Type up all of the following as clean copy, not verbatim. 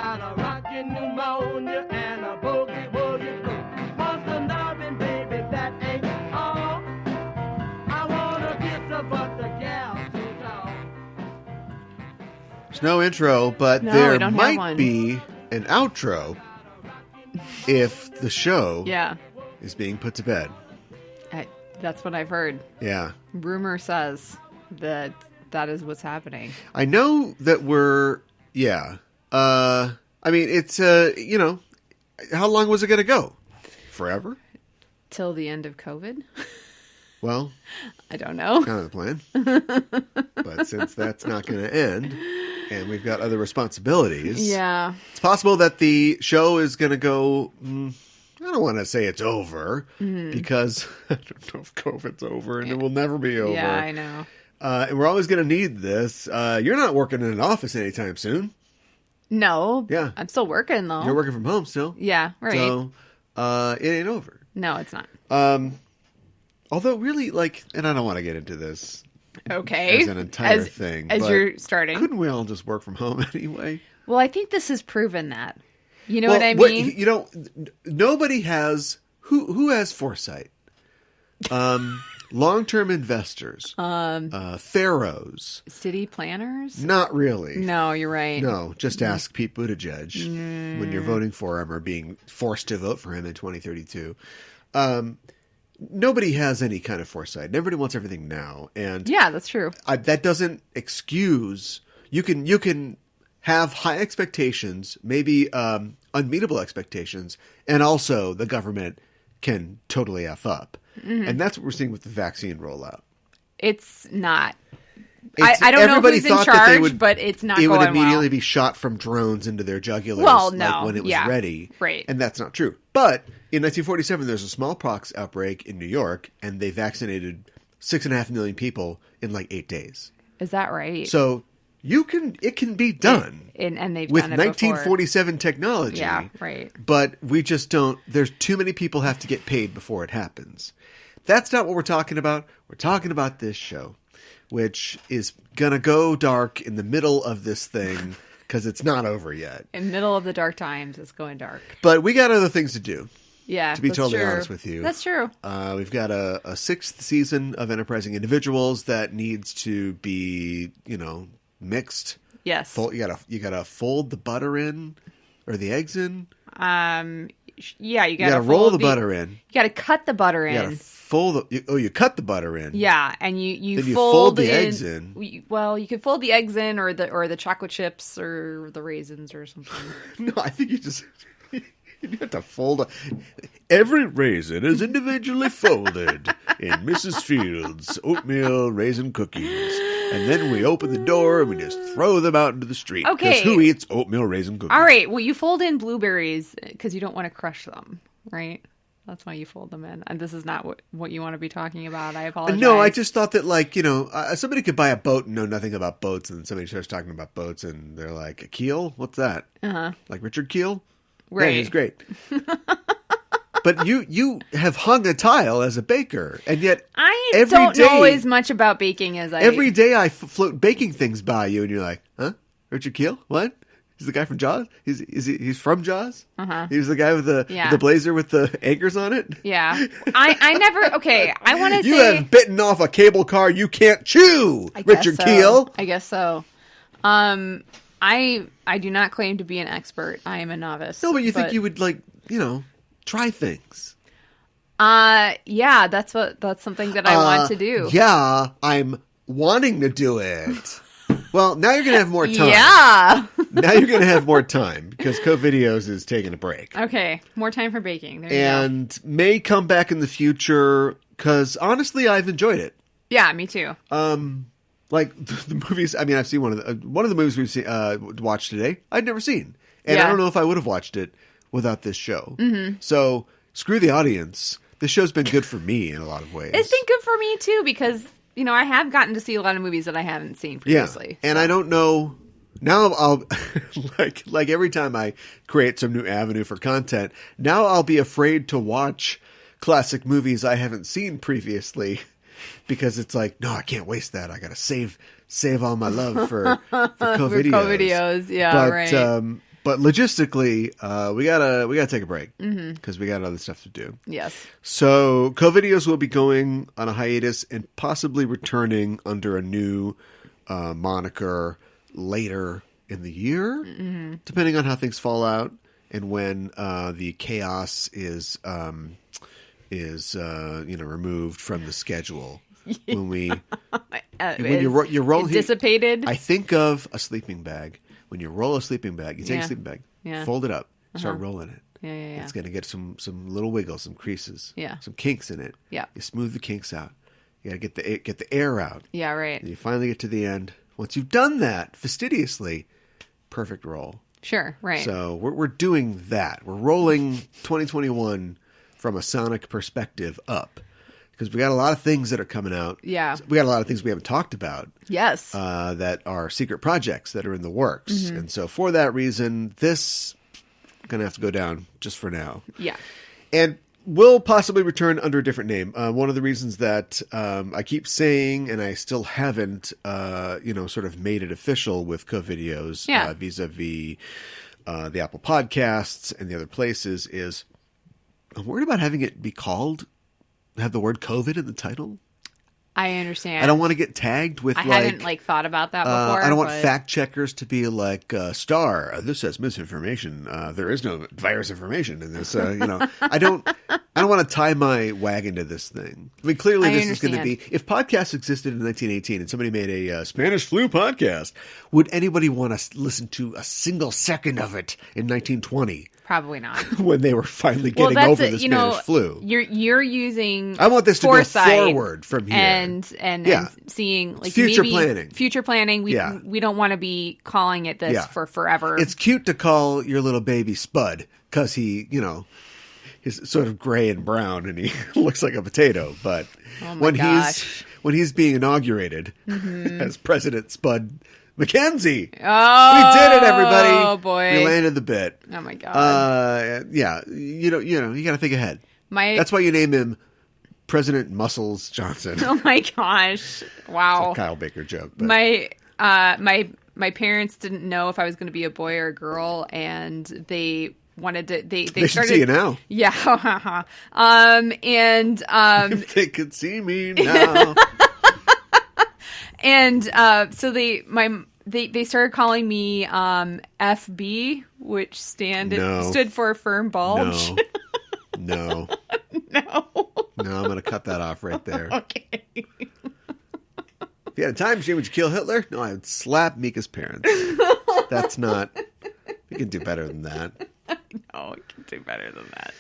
got a rockin' pneumonia and a boogie-woogie flu. Monster loving, baby, that ain't all. I wanna kiss her, but the gal's too tall. There's no intro, but No, there we don't have might one. be an outro if the show Yeah. is being put to bed. That's what I've heard. Yeah. Rumor says that is what's happening. I know that we're, yeah. I mean, it's, you know, how long was it going to go? Forever? Till the end of COVID? Well, I don't know. kind of the plan. But since that's not going to end, and we've got other responsibilities, Yeah. it's possible that the show is going to go, I don't want to say it's over, because I don't know if COVID's over, and it will never be over. Yeah, I know. And we're always going to need this. You're not working in an office anytime soon. No. Yeah. I'm still working, though. You're working from home still. Yeah, right. So, it ain't over. No, it's not. Although, really, like, and I don't want to get into this Okay. as an entire thing. As but you're starting. couldn't we all just work from home anyway? Well, I think this has proven that. You know what I mean? You know, nobody has... Who has foresight? Long-term investors. Pharaohs. City planners? Not really. No, you're right. No, just ask Pete Buttigieg when you're voting for him or being forced to vote for him in 2032. Nobody has any kind of foresight. Everybody wants everything now. And Yeah, that's true. that doesn't excuse... You can have high expectations, maybe unmeetable expectations, and also the government can totally F up. And that's what we're seeing with the vaccine rollout. It's not. It's- I don't know everybody who's in thought that charge, they would- but it's not It going would immediately well. be shot from drones into their jugulars Well, no, like when it was yeah, ready. right. And that's not true. But in 1947, there's a smallpox outbreak in New York, and they vaccinated 6.5 million people in like 8 days. Is that right? So it can be done. And they've with done it 1947 technology. Yeah, right. But we just don't. There's too many people have to get paid before it happens. That's not what we're talking about. We're talking about this show, which is gonna go dark in the middle of this thing because it's not over yet. In the middle of the dark times, it's going dark. But we got other things to do. Yeah, To be that's totally true. honest with you. That's true. We've got a 6th season of Enterprising Individuals that needs to be, mixed. Yes. You gotta fold the butter in, or the eggs in. Yeah, you You gotta gotta roll fold the butter in. You gotta cut the butter You gotta in. fold you cut the butter in. Yeah, and you Then you fold, fold the eggs in. Well, you could fold the eggs in, or the chocolate chips, or the raisins, or something. No, I think you just you have to fold every raisin is individually folded in Mrs. Fields' oatmeal raisin cookies. And then we open the door and we just throw them out into the street. Okay. Because who eats oatmeal raisin cookies? All right. Well, you fold in blueberries because you don't want to crush them, right? That's why you fold them in. And this is not what you want to be talking about. I apologize. No, I just thought that, somebody could buy a boat and know nothing about boats, and somebody starts talking about boats, and they're like, a keel? What's that? Uh-huh. Like Richard Keel? Right. Yeah, he's great. But you have hung a tile as a baker, and yet I every don't know day- as much about baking as I... every day I float baking things by you, and you're like, huh? Richard Keel? What? He's the guy from Jaws? He's from Jaws? Uh-huh. He was the guy with the blazer with the anchors on it? Yeah. I never... Okay, I want to say... You have bitten off a cable car you can't chew, I guess Richard so. Keel. I guess so. I do not claim to be an expert. I am a novice. No, but you think you would, try things. Yeah, that's something that I want to do. Yeah, I'm wanting to do it. Well, now you're going to have more time. Yeah. Now you're going to have more time because COVideos is taking a break. Okay, more time for baking. There you go. And may come back in the future because honestly, I've enjoyed it. Yeah, me too. Like the movies. I mean, I've seen one of the movies we've seen, watched today. I'd never seen, and I don't know if I would have watched it without this show. Mm-hmm. So screw the audience. This show's been good for me in a lot of ways. It's been good for me too because I have gotten to see a lot of movies that I haven't seen previously. Yeah, and I don't know. Now I'll like every time I create some new avenue for content. Now I'll be afraid to watch classic movies I haven't seen previously. Because it's like, no, I can't waste that. I got to save all my love for COVideos. COVideos, yeah, right. But logistically, we gotta take a break because we got other stuff to do. Yes. So COVideos will be going on a hiatus and possibly returning under a new moniker later in the year, depending on how things fall out and when the chaos is removed from the schedule. When you're rolling dissipated. I think of a sleeping bag. When you roll a sleeping bag, you take a sleeping bag, fold it up, start rolling it. Yeah. It's going to get some little wiggles, some creases, some kinks in it. Yeah. You smooth the kinks out. You got to get the air out. Yeah, right. And you finally get to the end. Once you've done that fastidiously, perfect roll. Sure, right. So we're doing that. We're rolling 2021 from a sonic perspective up. Because we got a lot of things that are coming out. Yeah. We got a lot of things we haven't talked about. Yes. That are secret projects that are in the works. And so for that reason, this going to have to go down just for now. Yeah. And will possibly return under a different name. One of the reasons that I keep saying, and I still haven't, sort of made it official with COVideos vis-a-vis the Apple Podcasts and the other places is I'm worried about having it be called have the word COVID in the title. I understand. I don't want to get tagged with I hadn't thought about that before. I don't want fact checkers to be like, star, this says misinformation. There is no virus information in this. I don't want to tie my wagon to this thing. I mean, clearly this is going to be, if podcasts existed in 1918 and somebody made a Spanish flu podcast, would anybody want to listen to a single second of it in 1920? Probably not. When they were finally getting over the Spanish flu. You're using I want this to go forward from here. And seeing like future maybe planning. Future planning. We don't want to be calling it this for forever. It's cute to call your little baby Spud because he, he's sort of gray and brown and he looks like a potato. But when he's being inaugurated as President Spud Mackenzie. Oh, we did it, everybody. Oh boy, we landed the bit. Oh my god. You got to think ahead. That's why you name him President Muscles Johnson. Oh my gosh! Wow. It's a Kyle Baker joke. But. My parents didn't know if I was going to be a boy or a girl, and they wanted to. They should started, see you now. Yeah. If they could see me now. And so they started calling me FB, which stood for firm bulge. No. No, I'm going to cut that off right there. Okay. If you had a time machine, would you kill Hitler? No, I would slap Mika's parents. That's not... We can do better than that. No, we can do better than that.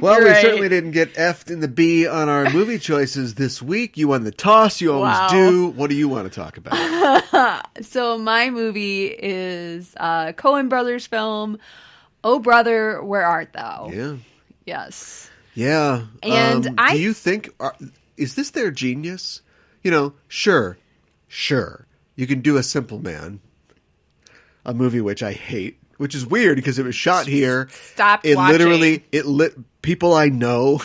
Well, You're we right. certainly didn't get F'd in the B on our movie choices this week. You won the toss. You always do. What do you want to talk about? So my movie is a Coen Brothers film, Oh Brother, Where Art Thou? Yeah. Yes. Yeah. And do you think... is this their genius? Sure. You can do A Simple Man, a movie which I hate. Which is weird because it was shot here. Stopped watching. People I know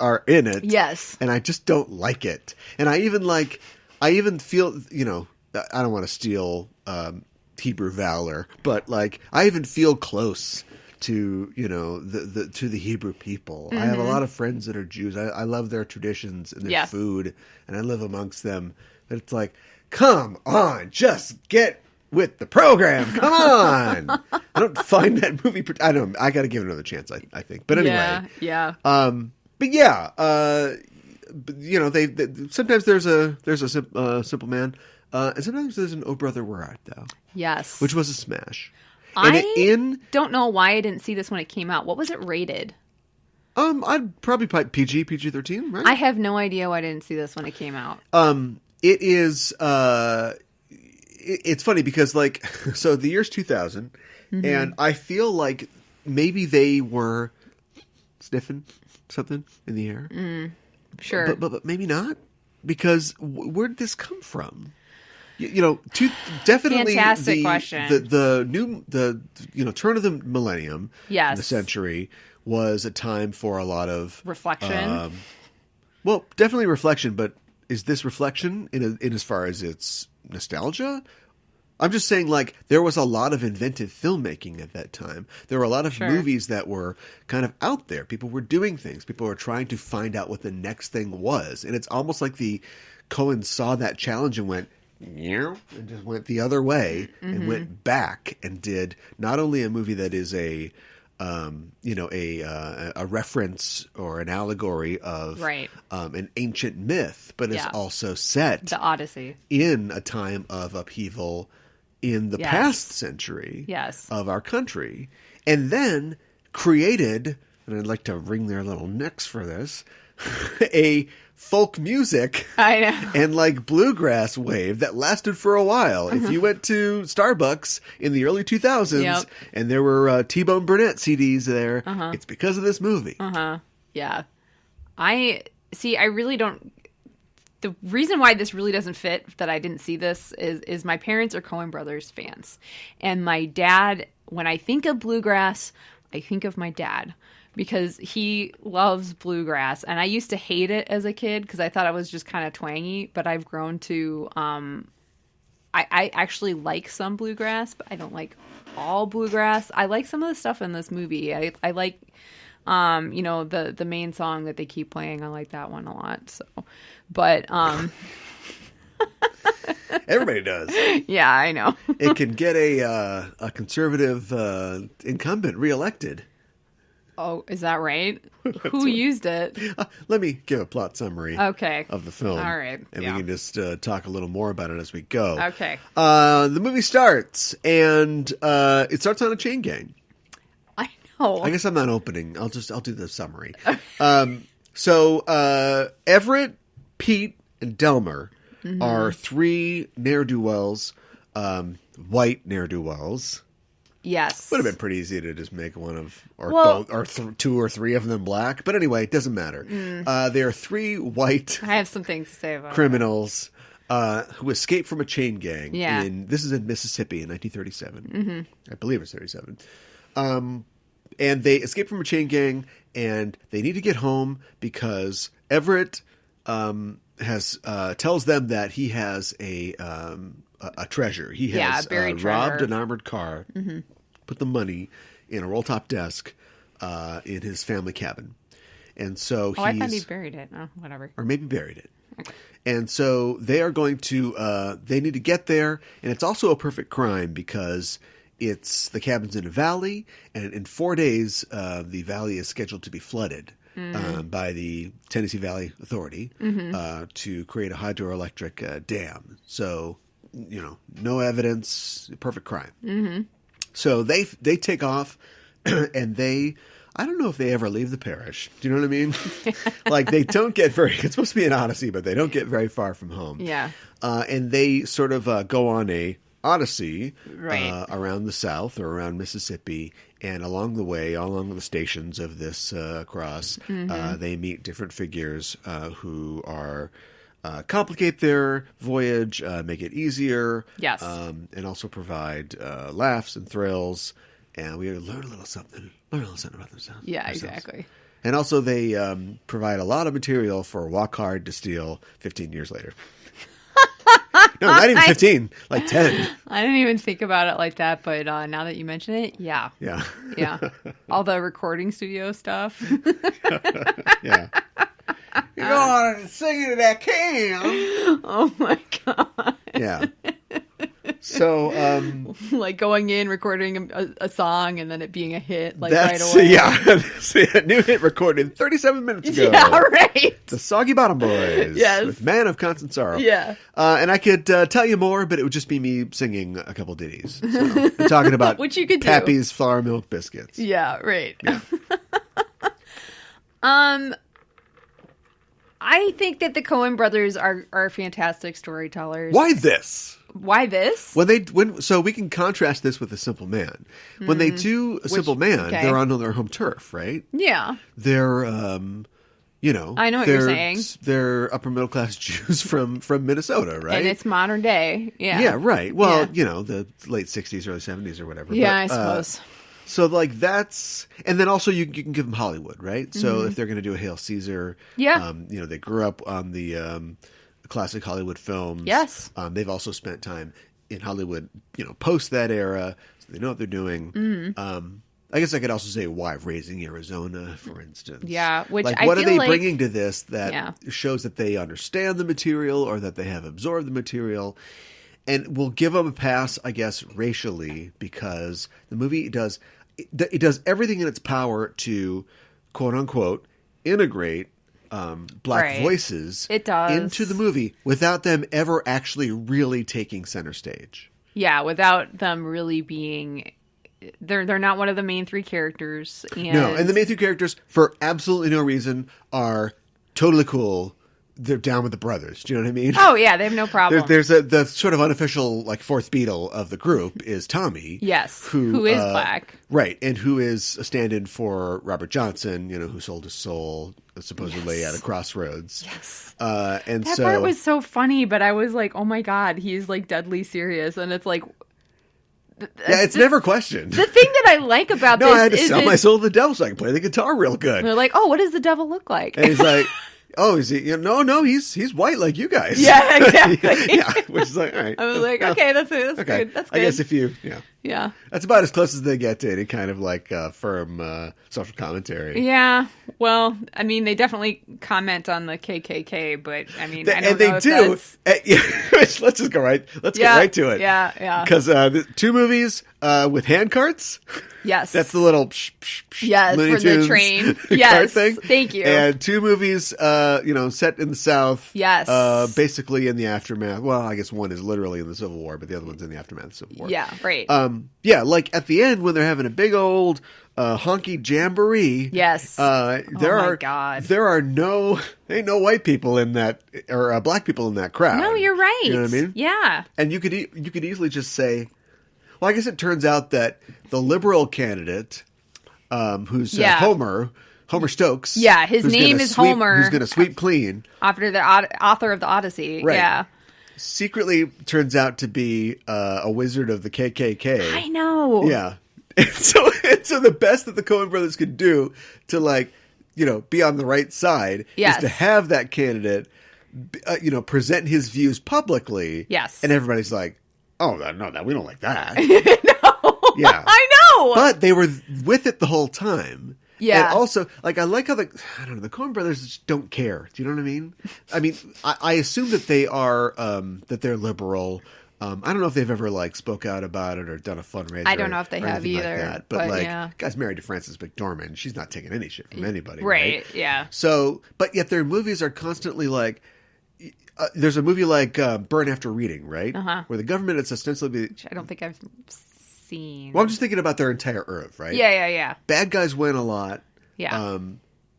are in it. Yes. And I just don't like it. And I even feel, I don't want to steal Hebrew valor, but I even feel close to, to the Hebrew people. I have a lot of friends that are Jews. I love their traditions and their food, and I live amongst them. But it's like, come on, just get with the program. Come on. I don't find that movie. I don't. I got to give it another chance. I think. But anyway. Yeah. But yeah. They sometimes there's a Simple Man, and sometimes there's an Oh Brother, Where Art Thou? Yes. Which was a smash. I don't know why I didn't see this when it came out. What was it rated? I'd probably put PG-13, right? I have no idea why I didn't see this when it came out. It is. It's funny because so the year's 2000, and I feel like maybe they were sniffing something in the air. Sure, but maybe not, because where did this come from? Definitely fantastic question. The turn of the millennium, yes, the century was a time for a lot of reflection. Well, definitely reflection, but is this reflection in as far as it's nostalgia? I'm just saying, like, there was a lot of inventive filmmaking at that time. There were a lot of movies that were kind of out there. People were doing things. People were trying to find out what the next thing was. And it's almost like the Coens saw that challenge and went, yeah, and just went the other way and went back and did not only a movie that is a reference or an allegory of an ancient myth, but is also set the Odyssey in a time of upheaval in the past century of our country, and then created, and I'd like to wring their little necks for this, a folk music and like bluegrass wave that lasted for a while. If you went to Starbucks in the early 2000s and there were T-Bone Burnett CDs there, it's because of this movie. Yeah. I really don't. The reason why this really doesn't fit, that I didn't see this, is my parents are Coen Brothers fans. And my dad, when I think of bluegrass, I think of my dad. Because he loves bluegrass. And I used to hate it as a kid because I thought it was just kind of twangy. But I've grown to... I actually like some bluegrass, but I don't like all bluegrass. I like some of the stuff in this movie. I like... the main song that they keep playing, I like that one a lot. So, but everybody does. Yeah, I know. It can get a conservative incumbent reelected. Oh, is that right? Who used it? Let me give a plot summary. Of the film. All right, and we can just talk a little more about it as we go. Okay. The movie starts, and it starts on a chain gang. I guess I'm not opening. I'll do the summary. So Everett, Pete, and Delmer are three ne'er-do-wells, white ne'er-do-wells. Yes. Would have been pretty easy to just make one of, or two or three of them black. But anyway, it doesn't matter. They are three white. I have some things to say about criminals who escaped from a chain gang. Yeah. This is in Mississippi in 1937. I believe it's 37. And they escape from a chain gang, and they need to get home because Everett tells them that he has a treasure. He has buried robbed treasure. an armored car, put the money in a roll-top desk in his family cabin. And so I thought he buried it. Oh, whatever. Or maybe buried it. Okay. And so they are going to they need to get there, and it's also a perfect crime because the cabin's in a valley, and in 4 days, the valley is scheduled to be flooded by the Tennessee Valley Authority to create a hydroelectric dam. So, no evidence, perfect crime. So they take off, and I don't know if they ever leave the parish. Do you know what I mean? Like, they don't get it's supposed to be an odyssey, but they don't get very far from home. Yeah. And they sort of go on a odyssey around the South or around Mississippi, and along the way, all along the stations of this cross, they meet different figures who are complicate their voyage, make it easier, and also provide laughs and thrills, and we learn a little something about themselves. Yeah, exactly. And also they provide a lot of material for Walk Hard to Steal 15 years later. No, not even 15, like 10. I didn't even think about it like that, but now that you mention it, yeah. All the recording studio stuff. Yeah. You're going and singing to that can. Oh my God. Yeah. So, like going in, recording a song, and then it being a hit, like right away. Yeah. New hit recorded 37 minutes ago. Yeah, right. The Soggy Bottom Boys. Yes. With Man of Constant Sorrow. Yeah. And I could tell you more, but it would just be me singing a couple ditties. So, I'm talking about which you could do. Pappy's Flour Milk Biscuits. Yeah, right. Yeah. I think that the Coen brothers are fantastic storytellers. Why this? Why this? So we can contrast this with A Simple Man. When they do A Simple Man, they're on their home turf, right? Yeah. They're, I know what you're saying. They're upper middle class Jews from Minnesota, right? And it's modern day. Yeah. Yeah, right. Well, the late 60s, early 70s or whatever. Yeah, I suppose. So like that's, and then also you can give them Hollywood, right? So if they're going to do a Hail Caesar, they grew up on the classic Hollywood films. Yes. They've also spent time in Hollywood, post that era, so they know what they're doing. Mm-hmm. I guess I could also say why Raising Arizona, for instance. Yeah, which like, I what feel are they like, bringing to this that shows that they understand the material or that they have absorbed the material? And we'll give them a pass, I guess, racially, because the movie does everything in its power to, quote unquote, integrate black voices into the movie without them ever actually really taking center stage. Yeah, without them really being. They're not one of the main three characters. And the main three characters, for absolutely no reason, are totally cool. They're down with the brothers. Do you know what I mean? Oh yeah, they have no problem. There's the sort of unofficial fourth Beatle of the group is Tommy. Yes, who is black, right, and who is a stand-in for Robert Johnson. Who sold his soul supposedly at a crossroads. Yes, and that part was so funny, but I was like, oh my god, he's deadly serious, and it's like. Yeah, it's never questioned. The thing that I like about this I had to is sell my soul to the devil so I can play the guitar real good. They're like, oh, what does the devil look like? And he's like, oh, is he? No, he's white like you guys. Yeah, exactly. Yeah, which is like, all right. I was like, okay, that's good. That's good. I guess if you, yeah, that's about as close as they get to any kind of firm social commentary. Yeah. Well, I mean, they definitely comment on the KKK, but I mean, I don't and they know if do. that's... Let's just go right. Let's get right to it. Yeah. Because two movies with hand carts. Yes. That's the little Looney Tunes the train. Yes. Thing. Thank you. And two movies, set in the South. Yes. Basically in the aftermath. Well, I guess one is literally in the Civil War, but the other one's in the aftermath of the Civil War. Yeah, right. Like at the end when they're having a big old honky jamboree. Yes. There are no white people in that or black people in that crowd. No, you're right. You know what I mean? Yeah. And you could easily just say, well, I guess it turns out that the liberal candidate, who's Homer Stokes. Yeah, his name is Homer. Who's going to sweep clean. After the author of the Odyssey. Right. Yeah. Secretly turns out to be a wizard of the KKK. I know. Yeah. And so the best that the Coen brothers could do to be on the right side is to have that candidate, present his views publicly. Yes. And everybody's like, oh, no, we don't like that. No. Yeah. I know. But they were with it the whole time. Yeah. And also, I like how the Coen brothers just don't care. Do you know what I mean? I mean, I assume that they are, that they're liberal. I don't know if they've ever spoke out about it or done a fundraiser. I don't know if they have either. Like that. But guy's married to Frances McDormand. She's not taking any shit from anybody. Right. Yeah. So, but yet their movies are constantly there's a movie like Burn After Reading, right? Uh-huh. Where the government is ostensibly... Which I don't think I've seen. Well, I'm just thinking about their entire oeuvre, right? Yeah. Bad guys win a lot. Yeah.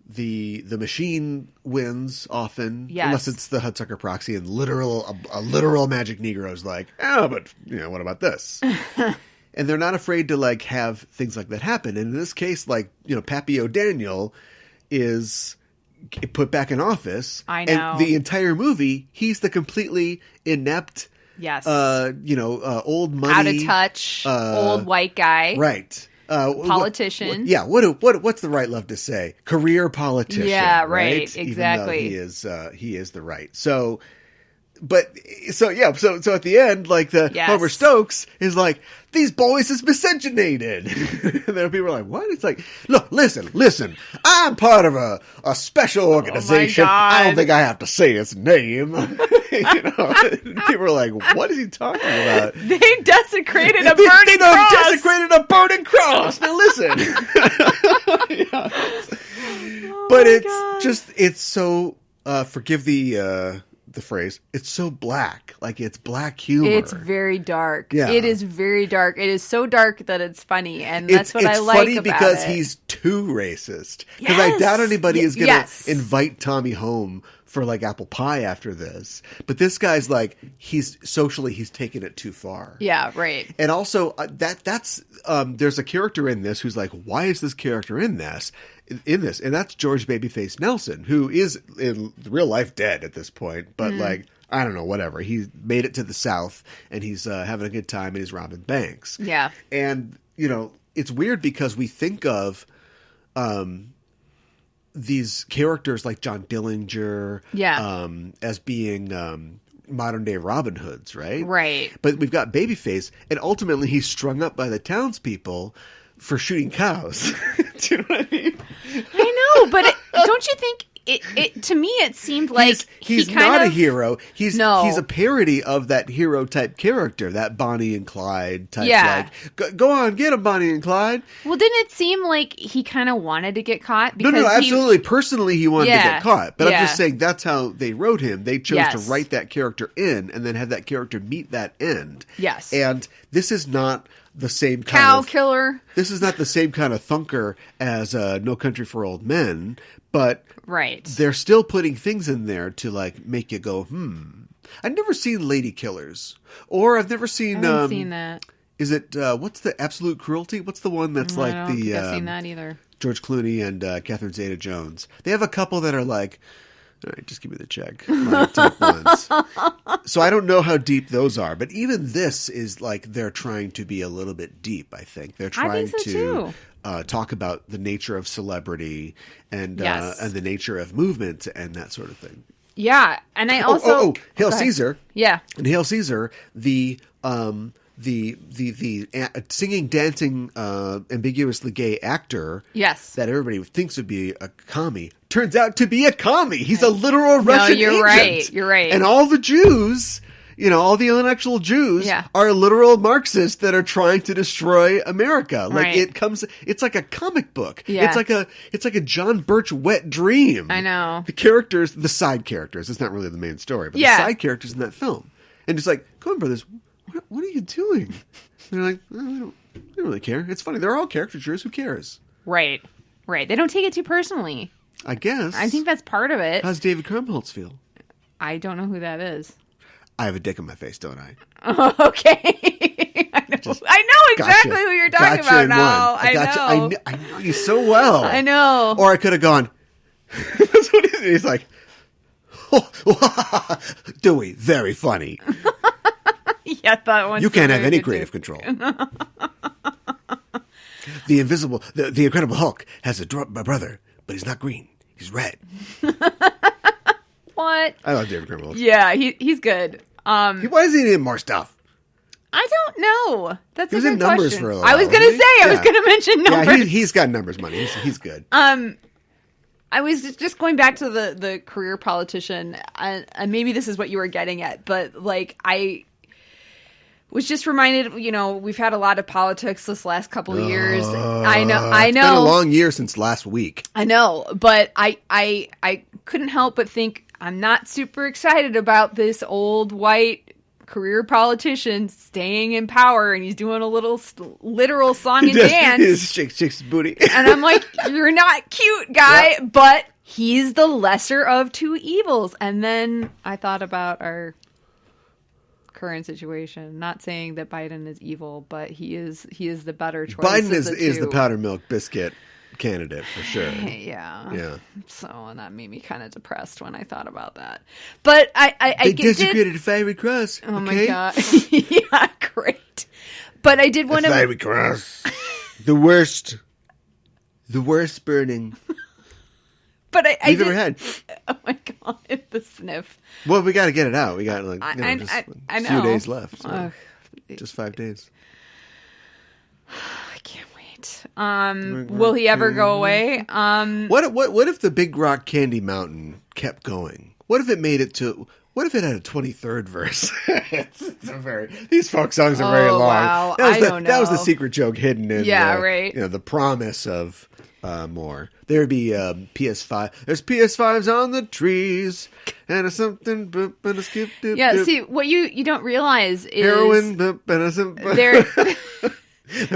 The machine wins often, yes. Unless it's the Hudsucker Proxy and a literal magic Negro's like, oh, but what about this? And they're not afraid to have things like that happen. And in this case, Pappy O'Daniel is put back in office. I know. And the entire movie, he's the completely inept, yes, old money, out of touch, old white guy, right? Politician. What's the right love to say? Career politician. Yeah, right. Exactly. Even though he is the right. So at the end, Homer Stokes is like, these boys is miscegenated. And then people are like, what? It's like, look, listen, I'm part of a special organization. Oh my God. I don't think I have to say its name. People are like, what is he talking about? They desecrated a burning cross. Desecrated a burning cross. Now listen. But it's so, forgive the phrase, it's so black. It's black humor. It's very dark. Yeah. It is very dark. It is so dark that it's funny, and that's what I like about it. It's funny because he's too racist. Because I doubt anybody is going to invite Tommy home for apple pie after this. But this guy's he's taken it too far. Yeah, right. And also that's there's a character in this who's why is this character in this? And that's George Babyface Nelson, who is in real life dead at this point, but I don't know, whatever. He made it to the South and he's having a good time and he's robbing banks. Yeah. And it's weird because we think of these characters like John Dillinger as being modern day Robin Hoods, right? Right. But we've got Babyface, and ultimately he's strung up by the townspeople for shooting cows. Do you know what I mean? I know, but don't you think it to me it seemed like he's he kind not of, a hero. He's No. a parody of that hero type character, that Bonnie and Clyde type. Yeah. Like, go on, get him, Bonnie and Clyde. Well, didn't it seem like he kind of wanted to get caught? No, absolutely. Personally, he wanted to Yeah. get caught. But I'm Yeah. just saying that's how they wrote him. They chose to Yes. write that character in and then have that character meet that end. Yes. And this is not the same kind Cow of... killer. This is not the same kind of thunker as No Country for Old Men, but Right. they're still putting things in there to like make you go, I've never seen Lady Killers, or I've never seen. I haven't seen that. Is it what's the Absolute Cruelty? What's the one that's like I don't the think I've seen that either. George Clooney and Catherine Zeta-Jones? They have a couple that are like, all right, just give me the check. Like, type ones. So I don't know how deep those are, but even this is like they're trying to be a little bit deep. I think they're trying so, to too. talk about the nature of celebrity and Yes. and the nature of movement and that sort of thing. Yeah, and I also Hail go ahead. Caesar! Yeah. In Hail Caesar, the singing, dancing, ambiguously gay actor, Yes. that everybody thinks would be a commie, turns out to be a commie. He's a literal Russian you're agent. right. You're right. And all the Jews, all the intellectual Jews Yeah. are literal Marxists that are trying to destroy America. Like Right. it's like a comic book. Yeah. It's like a John Birch wet dream. I know. The side characters, it's not really the main story, but Yeah. the side characters in that film. And it's like, Coen Brothers, what are you doing? And they're like, we don't really care. It's funny. They're all caricatures. Who cares? Right. Right. They don't take it too personally. I guess. I think that's part of it. How's David Krumholtz feel? I don't know who that is. I have a dick in my face, don't I? Oh, okay. I know exactly Gotcha. who you're talking Gotcha about in now. one. I gotcha. know. I know you so well. I know. Or I could have gone. That's what he's like. Dewey, very funny. Yeah, that one. You can't have any creative control. The Incredible Hulk has a brother, but he's not green. He's red. What? I love David Krumholtz. Yeah, he's good. Why does he need more stuff? I don't know. That's He a was in good Numbers question. for a I while, was going to wasn't say. he? I was Yeah. going to mention Numbers. Yeah, he's got numbers money. He's good. I was just going back to the career politician, and maybe this is what you were getting at, but like I was just reminded, we've had a lot of politics this last couple of years. I know. It's been a long year since last week. I know, but I couldn't help but think I'm not super excited about this old white career politician staying in power, and he's doing a little literal song and dance. He just shakes his booty. And I'm like, you're not cute, guy, but he's the lesser of two evils. And then I thought about our current situation. Not saying that Biden is evil, but he is the better choice. Biden of is the two. powder milk biscuit candidate for sure. Yeah. So, and that made me kind of depressed when I thought about that. But They desecrated a fiery cross. Oh okay? my god! Yeah, great. But I did want A to. fiery cross. The worst burning But I we've did, ever had. Oh my god! The sniff. Well, we got to get it out. We got I just I a know. few days left. So Ugh. just 5 days. I can't wait. Will he ever go away? What if the Big Rock Candy Mountain kept going? What if it made it to? What if it had a 23rd verse? These folk songs are very long. Wow. That was the secret joke hidden in right. the promise of more. There'd be PS5. There's PS5s on the trees and a something boop and a skip dip. Yeah. dip. See, what you don't realize is Heroin boop and a something.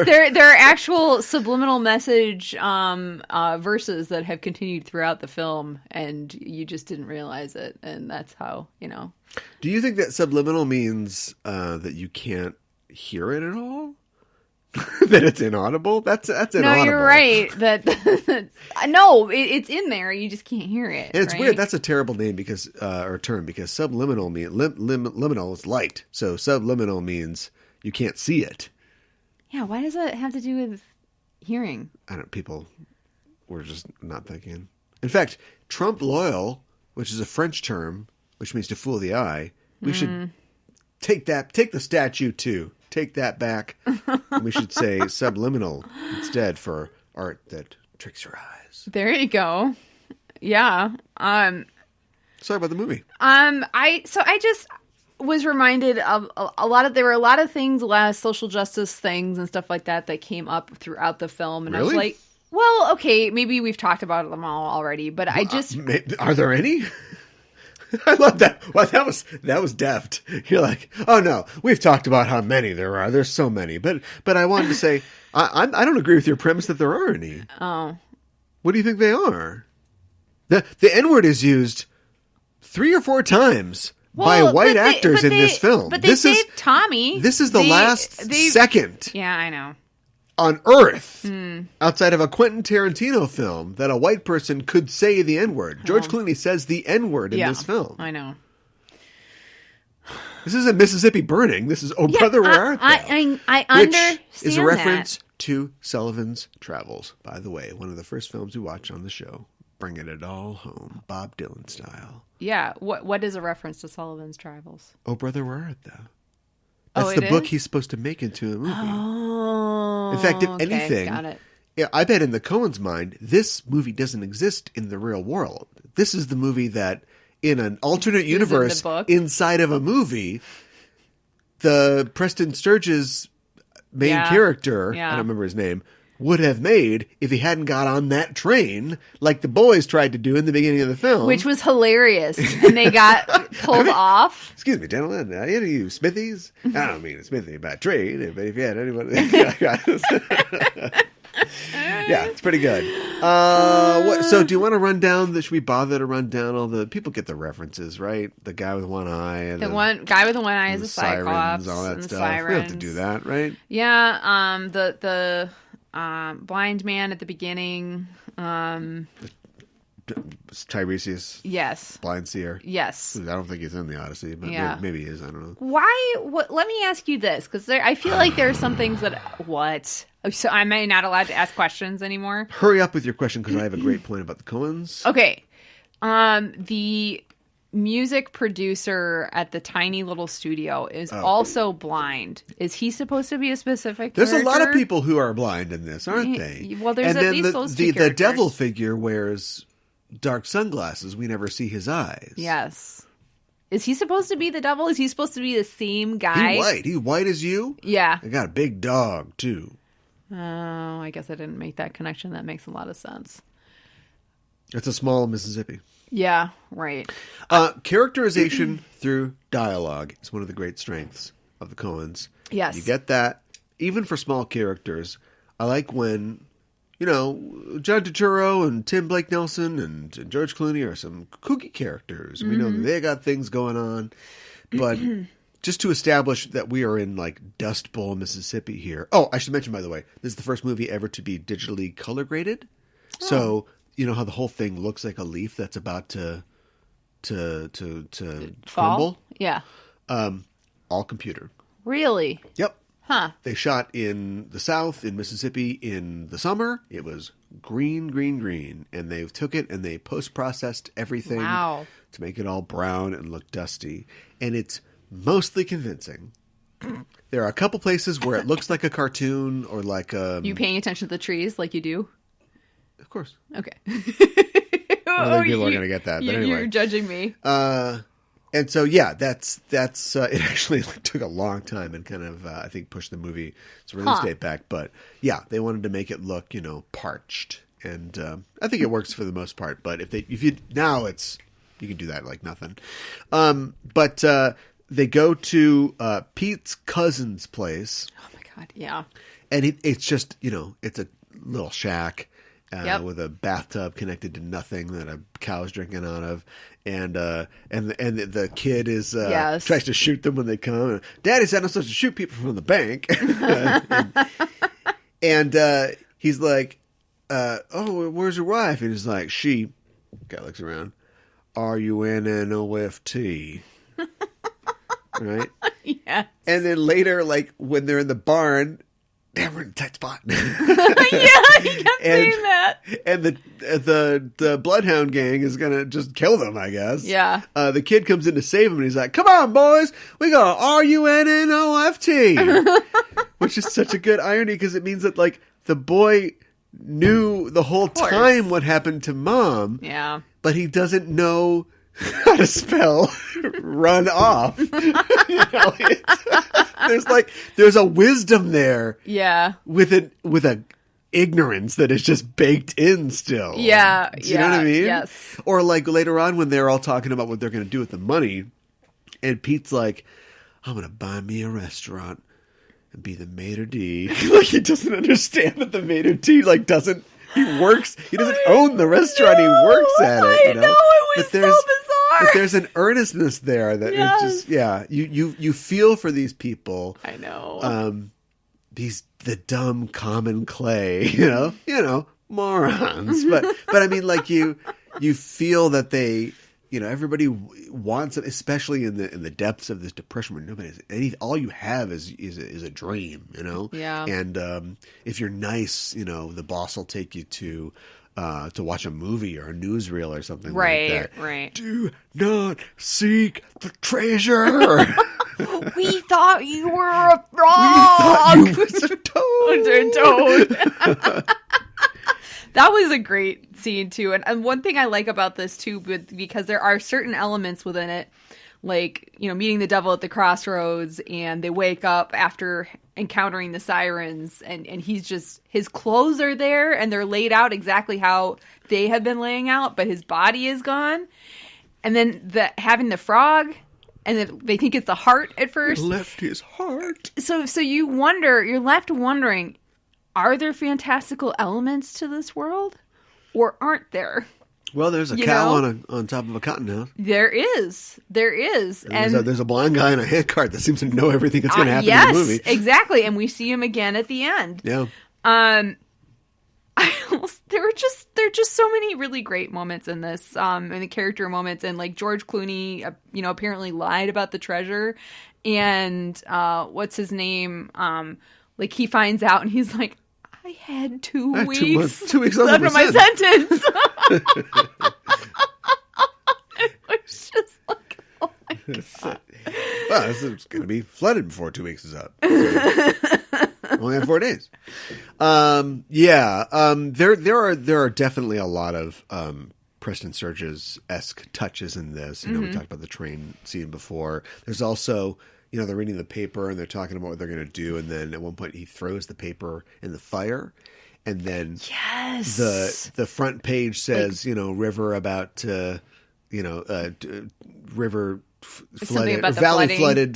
there are actual subliminal message verses that have continued throughout the film, and you just didn't realize it, and that's how Do you think that subliminal means that you can't hear it at all? That it's inaudible? That's inaudible. No, you're right. No, it's in there. You just can't hear it. And it's right? weird. That's a terrible name because or term because subliminal means liminal is light. So subliminal means you can't see it. Yeah. Why does that have to do with hearing? I don't. People were just not thinking. In fact, Trump loyal, which is a French term, which means to fool the eye, We should take the statue too. Take that back. And we should say subliminal instead for art that tricks your eyes. There you go. Yeah. Sorry about the movie. I just was reminded of there were a lot of things, a lot of social justice things and stuff like that came up throughout the film. And Really? I was like, well, okay, maybe we've talked about them all already, but I just... Are there any? I love that. Well, that was deft. You're like, oh no, we've talked about how many there are. There's so many, but I wanted to say I don't agree with your premise that there are any. Oh, What do you think they are? The N-word is used 3 or 4 times by white actors in this film. But they saved Tommy. This is the last second Yeah, I know. on Earth outside of a Quentin Tarantino film that a white person could say the N-word. George Clooney says the N-word in this film. I know. This isn't Mississippi Burning. This is Oh Brother, Where Art Thou? I understand Which is a reference to Sullivan's Travels, by the way. One of the first films we watched on the show. Bringing it all home, Bob Dylan style. Yeah. What is a reference to Sullivan's Travels? Oh Brother, Where Art Thou? That's the book he's supposed to make into a movie. Oh. In fact, if anything, got it. Yeah, I bet in the Coens' mind, this movie doesn't exist in the real world. This is the movie that, in an alternate universe, inside of a movie, the Preston Sturges main character, I don't remember his name, would have made if he hadn't got on that train like the boys tried to do in the beginning of the film. Which was hilarious. And they got pulled off. Excuse me, gentlemen. Any of you Smithies? I don't mean a Smithy by trade, but if you had anyone... Yeah, it's pretty good. So do you want to run down... Should we bother to run down all the... People get the references, right? The guy with one eye. And the one guy with the one eye is a Cyclops. Sirens, all that and stuff. Sirens. We don't have to do that, right? Yeah, the blind man at the beginning. Tiresias. Yes. Blind seer. Yes. I don't think he's in the Odyssey, but maybe he is. I don't know. Why? Let me ask you this, because I feel like there are some things that... What? So am I not allowed to ask questions anymore? Hurry up with your question, because I have a great point about the Coens. Okay. The music producer at the tiny little studio is also blind. Is he supposed to be a specific There's character? a lot of people who are blind in this, aren't they? Well, there's and at then least those two the characters. devil figure wears dark sunglasses. We never see his eyes. Yes. Is he supposed to be the devil? Is he supposed to be the same guy? He's white as you? Yeah. I got a big dog, too. Oh, I guess I didn't make that connection. That makes a lot of sense. It's a small Mississippi. Yeah, right. Characterization through dialogue is one of the great strengths of the Coens. Yes. You get that. Even for small characters, I like when, John Turturro and Tim Blake Nelson and George Clooney are some kooky characters. We know that they got things going on. But just to establish that we are in, Dust Bowl, Mississippi here. Oh, I should mention, by the way, this is the first movie ever to be digitally color graded. Oh. So... You know how the whole thing looks like a leaf that's about to crumble? Yeah. All computer. Really? Yep. Huh. They shot in the South, in Mississippi, in the summer. It was green. And they took it and they post-processed everything to make it all brown and look dusty. And it's mostly convincing. There are a couple places where it looks like a cartoon or like a... You paying attention to the trees like you do? Of course. Okay. I don't think people are going to get that, but anyway. You're judging me. And so, yeah, that's it actually took a long time and kind of, I think, pushed the movie's release date back. But, yeah, they wanted to make it look, parched. And I think it works for the most part. But you can do that like nothing. But they go to Pete's cousin's place. Oh, my God, yeah. And it's just, it's a little shack. With a bathtub connected to nothing that a cow's drinking out of, and the kid is tries to shoot them when they come. And, Daddy said I'm supposed to shoot people from the bank, and he's like, "Oh, where's your wife?" And he's like, "She." Guy looks around. Are you in an OFT? Right? Yeah. And then later, when they're in the barn. Damn, we're in a tight spot. Yeah, he kept saying that. And the Bloodhound gang is gonna just kill them, I guess. Yeah. The kid comes in to save him, and he's like, "Come on, boys, we got RUNNOFT," which is such a good irony because it means that like the boy knew the whole time what happened to mom. Yeah. But he doesn't know how to spell run off. There's a wisdom there. Yeah. With a ignorance that is just baked in still. Yeah. Do you know what I mean? Yes. Or like later on when they're all talking about what they're going to do with the money, and Pete's like, "I'm going to buy me a restaurant and be the maitre d'." Like he doesn't understand that the maitre d' like doesn't. He doesn't own the restaurant. He works at it. I know. It was so bizarre. But there's an earnestness there that it's just, you feel for these people. I know. The dumb common clay, morons. But I mean, like you feel that they, everybody wants it, especially in the depths of this depression where all you have is a dream, Yeah. And if you're nice, the boss will take you to watch a movie or a newsreel or something like that. Right. Do not seek the treasure. We thought you were a frog. We thought you was a toad. That was a great scene too. And one thing I like about this too, because there are certain elements within it, like, meeting the devil at the crossroads, and they wake up after encountering the sirens, and his clothes are there and they're laid out exactly how they have been laying out, but his body is gone. And then having the frog, and then they think it's the heart at first. He left his heart. So you're left wondering, are there fantastical elements to this world, or aren't there? Well, there's a cow on top of a cotton house. There is. And there's a blind guy in a handcart that seems to know everything that's going to happen in the movie. Yes, exactly. And we see him again at the end. Yeah. There are just so many really great moments in this, and the character moments, and like George Clooney, apparently lied about the treasure, and what's his name? Like he finds out, and he's like, I had 2 weeks. 2 weeks left of my sentence. It was just like, oh my god. Well, it's going to be flooded before 2 weeks is up. Only have 4 days. There are definitely a lot of Preston Sturges-esque touches in this. We talked about the train scene before. There's also, they're reading the paper and they're talking about what they're going to do, and then at one point he throws the paper in the fire, and then the front page says, river about river flooded, or valley flooded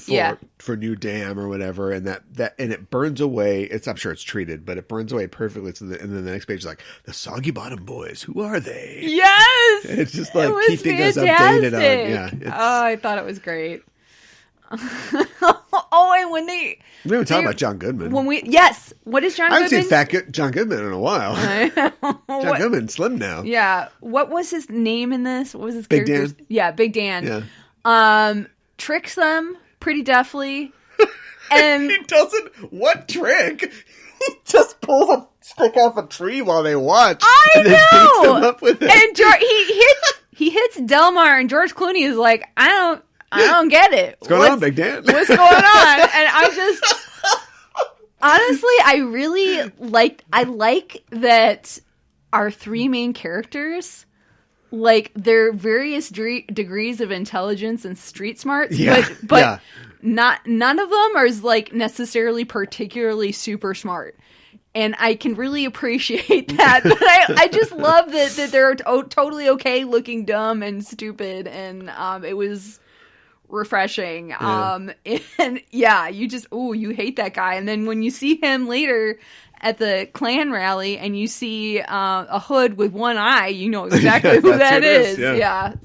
for new dam or whatever, and that and it burns away. I'm sure it's treated, but it burns away perfectly. And then the next page is like, the Soggy Bottom Boys. Who are they? Yes, it's just like keeping us updated on. I thought it was great. And when we haven't talked about John Goodman. What is John Goodman? I haven't seen fat John Goodman in a while. John Goodman's slim now. Yeah. What was his name in this? What was his Big character's? Dan? Yeah, Big Dan. Yeah. Tricks them pretty deftly. And he doesn't. What trick? He just pulls a stick off a tree while they watch. I know. Beats them up with it. And he hits Delmar, and George Clooney is like, I don't get it. What's going on, Big Dan? What's going on? And I just, honestly, I really like that our 3 main characters, like, their various degrees of intelligence and street smarts, but none of them are like necessarily particularly super smart. And I can really appreciate that. But I just love that they're totally okay looking dumb and stupid, and it was refreshing. You hate that guy, and then when you see him later at the Klan rally and you see a hood with one eye, you know exactly who that is.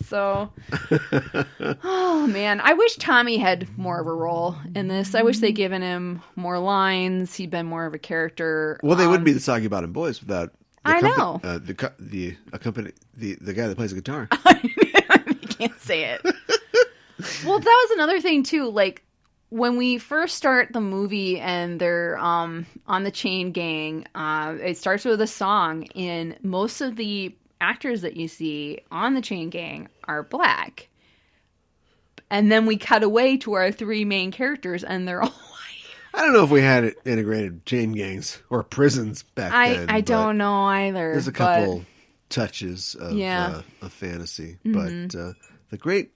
So oh man, I wish Tommy had more of a role in this. I wish they'd given him more lines. He'd been more of a character. Well, they wouldn't be the Soggy Bottom Boys without the guy that plays the guitar. You can't say it. Well, that was another thing too. Like, when we first start the movie and they're on the chain gang, it starts with a song, and most of the actors that you see on the chain gang are black. And then we cut away to our three main characters, and they're all white. I don't know if we had integrated chain gangs or prisons back then. I don't know either. There's a couple touches of fantasy, but the great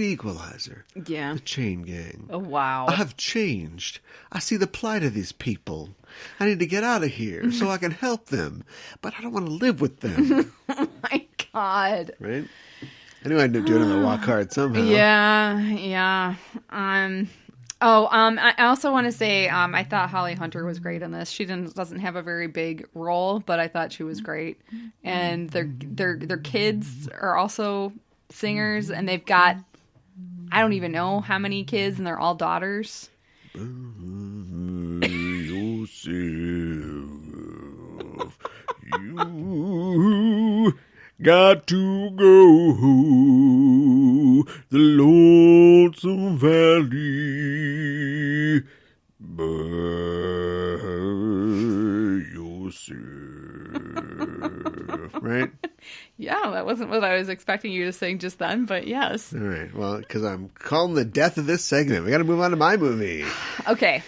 equalizer, the chain gang. Oh wow! I have changed. I see the plight of these people. I need to get out of here so I can help them, but I don't want to live with them. Oh my god! Right? I knew I'd do another walk hard somehow. Yeah. I also want to say I thought Holly Hunter was great in this. She doesn't have a very big role, but I thought she was great. And their kids are also singers, and they've got, I don't even know how many kids, and they're all daughters. You got to go the lonesome valley by yourself. Right? Yeah, that wasn't what I was expecting you to sing just then, but yes. All right. Well, because I'm calling the death of this segment. We got to move on to my movie. Okay.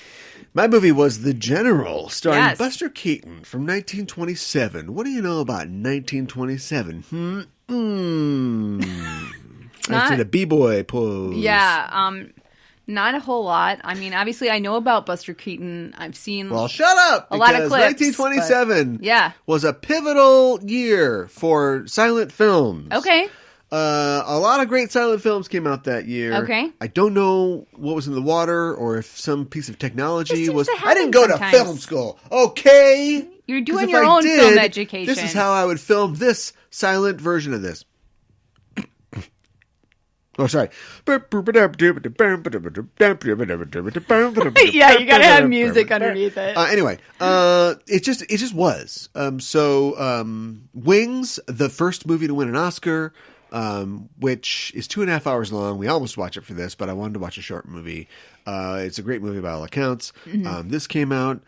My movie was The General, starring Yes. Buster Keaton from 1927. What do you know about 1927? I did a b-boy pose. Yeah, not a whole lot. I mean, obviously, I know about Buster Keaton. I've seen Well, shut up! a lot of because clips. 1927 Yeah. was a pivotal year for silent films. Okay. A lot of great silent films came out that year. Okay. I don't know what was in the water or if some piece of technology This seems was. to I didn't happen go sometimes. to film school. Okay. You're 'Cause doing if your I own did, film education. This is how I would film this silent version of this. Oh, sorry. Yeah, you gotta have music underneath it. Anyway, it just was. Wings, the first movie to win an Oscar, which is 2.5 hours long. We almost watched it for this, but I wanted to watch a short movie. It's a great movie by all accounts. This came out.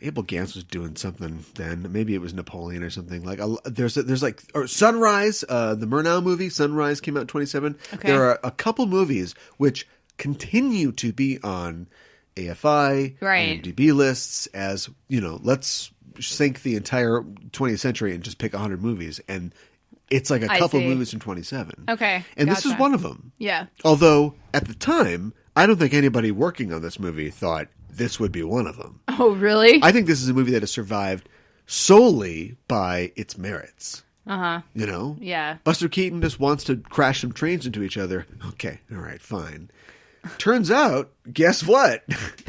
Abel Gance was doing something then. Maybe it was Napoleon or something. Like there's Sunrise, the Murnau movie. Sunrise came out in 27. Okay. There are a couple movies which continue to be on AFI, Right. IMDb lists as, let's sink the entire 20th century and just pick 100 movies. And it's like a I couple see. movies from 27. Okay, And this is gotcha. one of them. Yeah. Although at the time, I don't think anybody working on this movie thought this would be one of them. Oh, really? I think this is a movie that has survived solely by its merits. Uh-huh. Yeah. Buster Keaton just wants to crash some trains into each other. Okay, all right, fine. Turns out, guess what?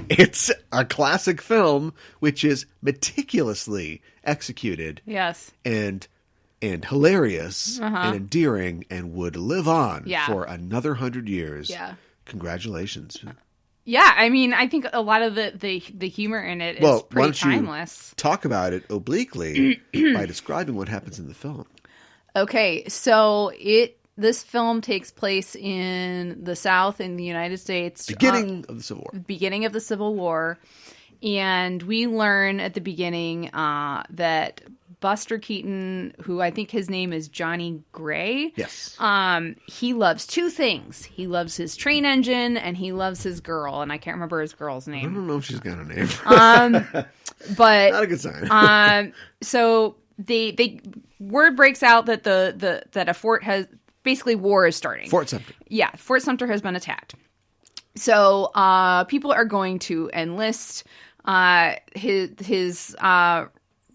It's a classic film which is meticulously executed. Yes. And hilarious and endearing and would live on for another 100 years. Yeah. Congratulations. Yeah, I mean, I think a lot of the humor in it is Why pretty don't you timeless. talk about it obliquely by describing what happens in the film? Okay, so this film takes place in the South in the United States. Beginning of the Civil War. Beginning of the Civil War. And we learn at the beginning that Buster Keaton, who I think his name is Johnny Gray. Yes. He loves two things. He loves his train engine and he loves his girl. And I can't remember his girl's I name. don't know if she's got a name. But Not a good sign. so they word breaks out that that a fort has basically war is starting. Fort Sumter. Yeah, Fort Sumter has been attacked. So people are going to enlist his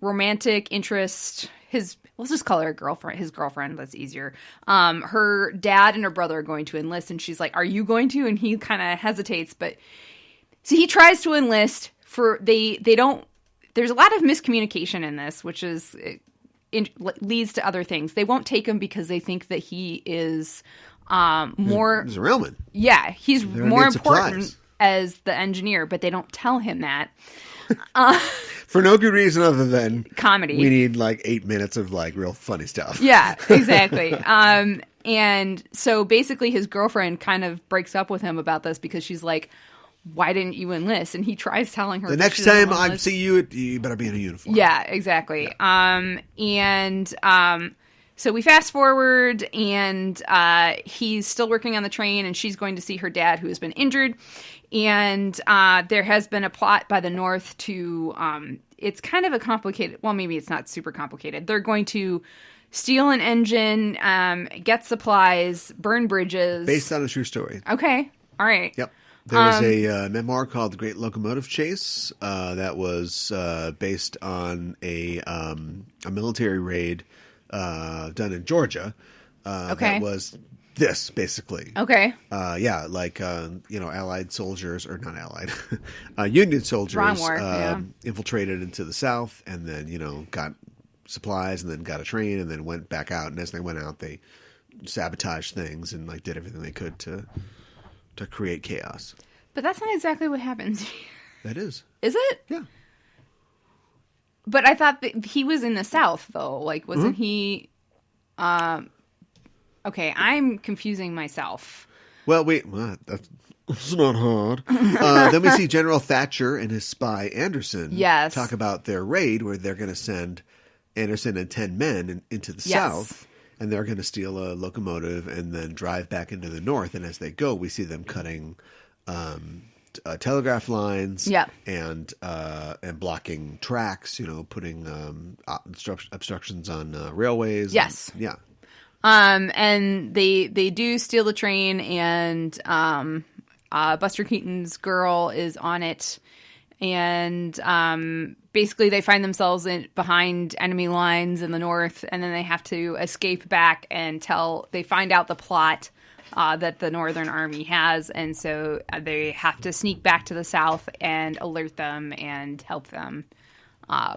romantic interest. Let's just call her a girlfriend. His girlfriend. That's easier. Her dad and her brother are going to enlist, and she's like, "Are you going to?" And he kind of hesitates, but so he tries to enlist. They don't. There's a lot of miscommunication in this, which is leads to other things. They won't take him because they think that he is more. He's a railman. Yeah, he's They're gonna more need important supplies. as the engineer, but they don't tell him that. For no good reason other than Comedy. we need like 8 minutes of like real funny stuff. Yeah, exactly. And so basically his girlfriend kind of breaks up with him about this because she's like, why didn't you enlist? And he tries telling her The that next she doesn't time I enlist. see you, you better be in a uniform. Yeah, exactly. So we fast forward, and he's still working on the train, and she's going to see her dad, who has been injured. And there has been a plot by the North to, it's kind of a complicated, well, maybe it's not super complicated. They're going to steal an engine, get supplies, burn bridges. Based on a true story. Okay. All right. Yep. There was a memoir called The Great Locomotive Chase that was based on a military raid done in Georgia. Okay. That was this, basically. Okay. Allied soldiers, or not Allied, Union soldiers Wrong war, yeah. infiltrated into the South and then, got supplies and then got a train and then went back out. And as they went out, they sabotaged things and did everything they could to create chaos. But that's not exactly what happens here. That is. Is it? Yeah. But I thought that he was in the South, though. Wasn't he... okay, I'm confusing myself. Well, that's not hard. Then we see General Thatcher and his spy Anderson Yes. talk about their raid where they're going to send Anderson and 10 men into the Yes. South, and they're going to steal a locomotive and then drive back into the North. And as they go, we see them cutting telegraph lines Yeah. and blocking tracks, putting obstructions on railways. Yes. Yeah. And they do steal the train, and Buster Keaton's girl is on it, and basically they find themselves behind enemy lines in the North, and then they have to escape back and they find out the plot that the Northern Army has, and so they have to sneak back to the South and alert them and help them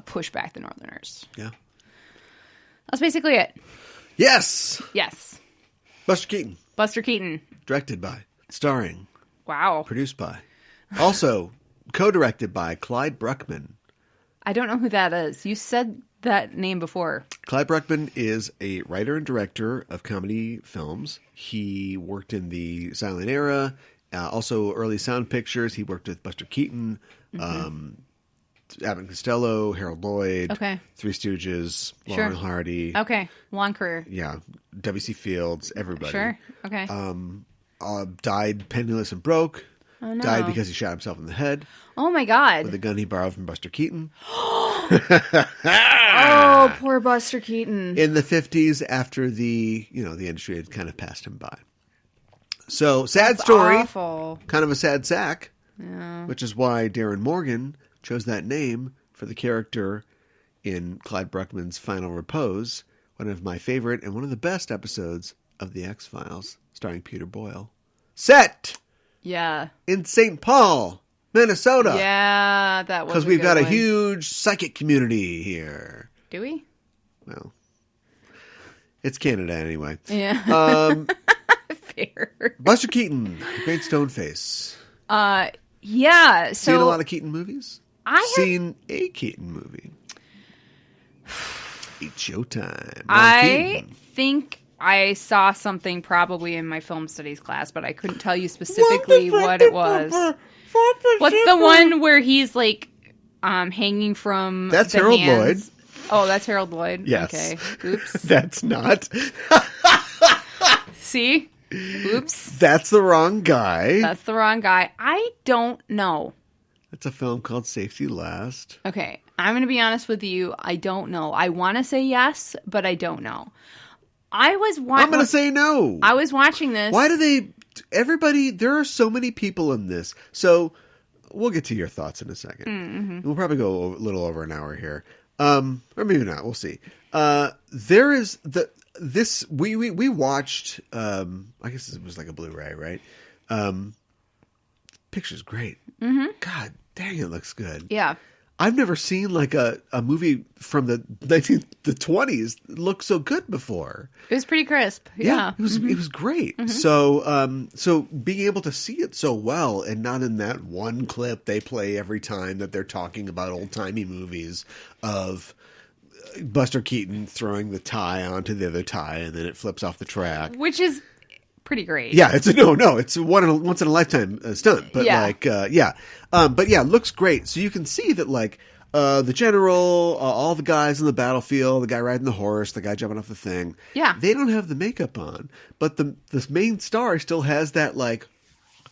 push back the Northerners. Yeah. That's basically it. Yes. Yes. Buster Keaton. Buster Keaton. Directed by, starring, Wow. produced by, also co-directed by Clyde Bruckman. I don't know who that is. You said that name before. Clyde Bruckman is a writer and director of comedy films. He worked in the silent era, also early sound pictures. He worked with Buster Keaton, Abbott and Costello, Harold Lloyd, Okay. Three Stooges, Sure. Laurel and Hardy. Okay. Long career. Yeah, W.C. Fields, everybody. Sure. Okay. Died penniless and broke. Oh, no. Died because he shot himself in the head Oh, my God. with a gun he borrowed from Buster Keaton. Oh, poor Buster Keaton. In the 50s, after the industry had kind of passed him by. So, sad story. Awful. Kind of a sad sack. Yeah. Which is why Darren Morgan chose that name for the character in Clyde Bruckman's Final Repose, one of my favorite and one of the best episodes of The X-Files, starring Peter Boyle. Set Yeah. in St. Paul, Minnesota. Yeah, that was Because we've got one. a huge psychic community here. Do we? Well, it's Canada anyway. Yeah. Fair. Buster Keaton, Great Stone Face. Yeah. So Seen a lot of Keaton movies? I have- Seen a Keaton movie. It's showtime. Ron I Keaton. think I saw something probably in my film studies class, but I couldn't tell you specifically what it was. What's the one where he's hanging from That's the Harold hands? Oh, that's Harold Lloyd. Yes. Okay. Oops. That's not. See? Oops. That's the wrong guy. That's the wrong guy. I don't know. It's a film called Safety Last. Okay. I'm going to be honest with you. I don't know. I want to say yes, but I don't know. I'm going to say no. I was watching this. Why do they... Everybody... There are so many people in this. So, we'll get to your thoughts in a second. Mm-hmm. We'll probably go a little over an hour here. Or maybe not. We'll see. There is... We watched... I guess it was like a Blu-ray, right? Picture's great. Mm-hmm. God dang, it looks good. Yeah. I've never seen a movie from the 20s look so good before. It was pretty crisp. Yeah. It was great. Mm-hmm. So being able to see it so well and not in that one clip they play every time that they're talking about old timey movies of Buster Keaton throwing the tie onto the other tie, and then it flips off the track. Which is pretty great. Yeah, it's a once in a lifetime stunt, but but yeah, it looks great. So you can see that like the general, all the guys in the battlefield, the guy riding the horse, the guy jumping off the thing. Yeah, they don't have the makeup on, but the main star still has that like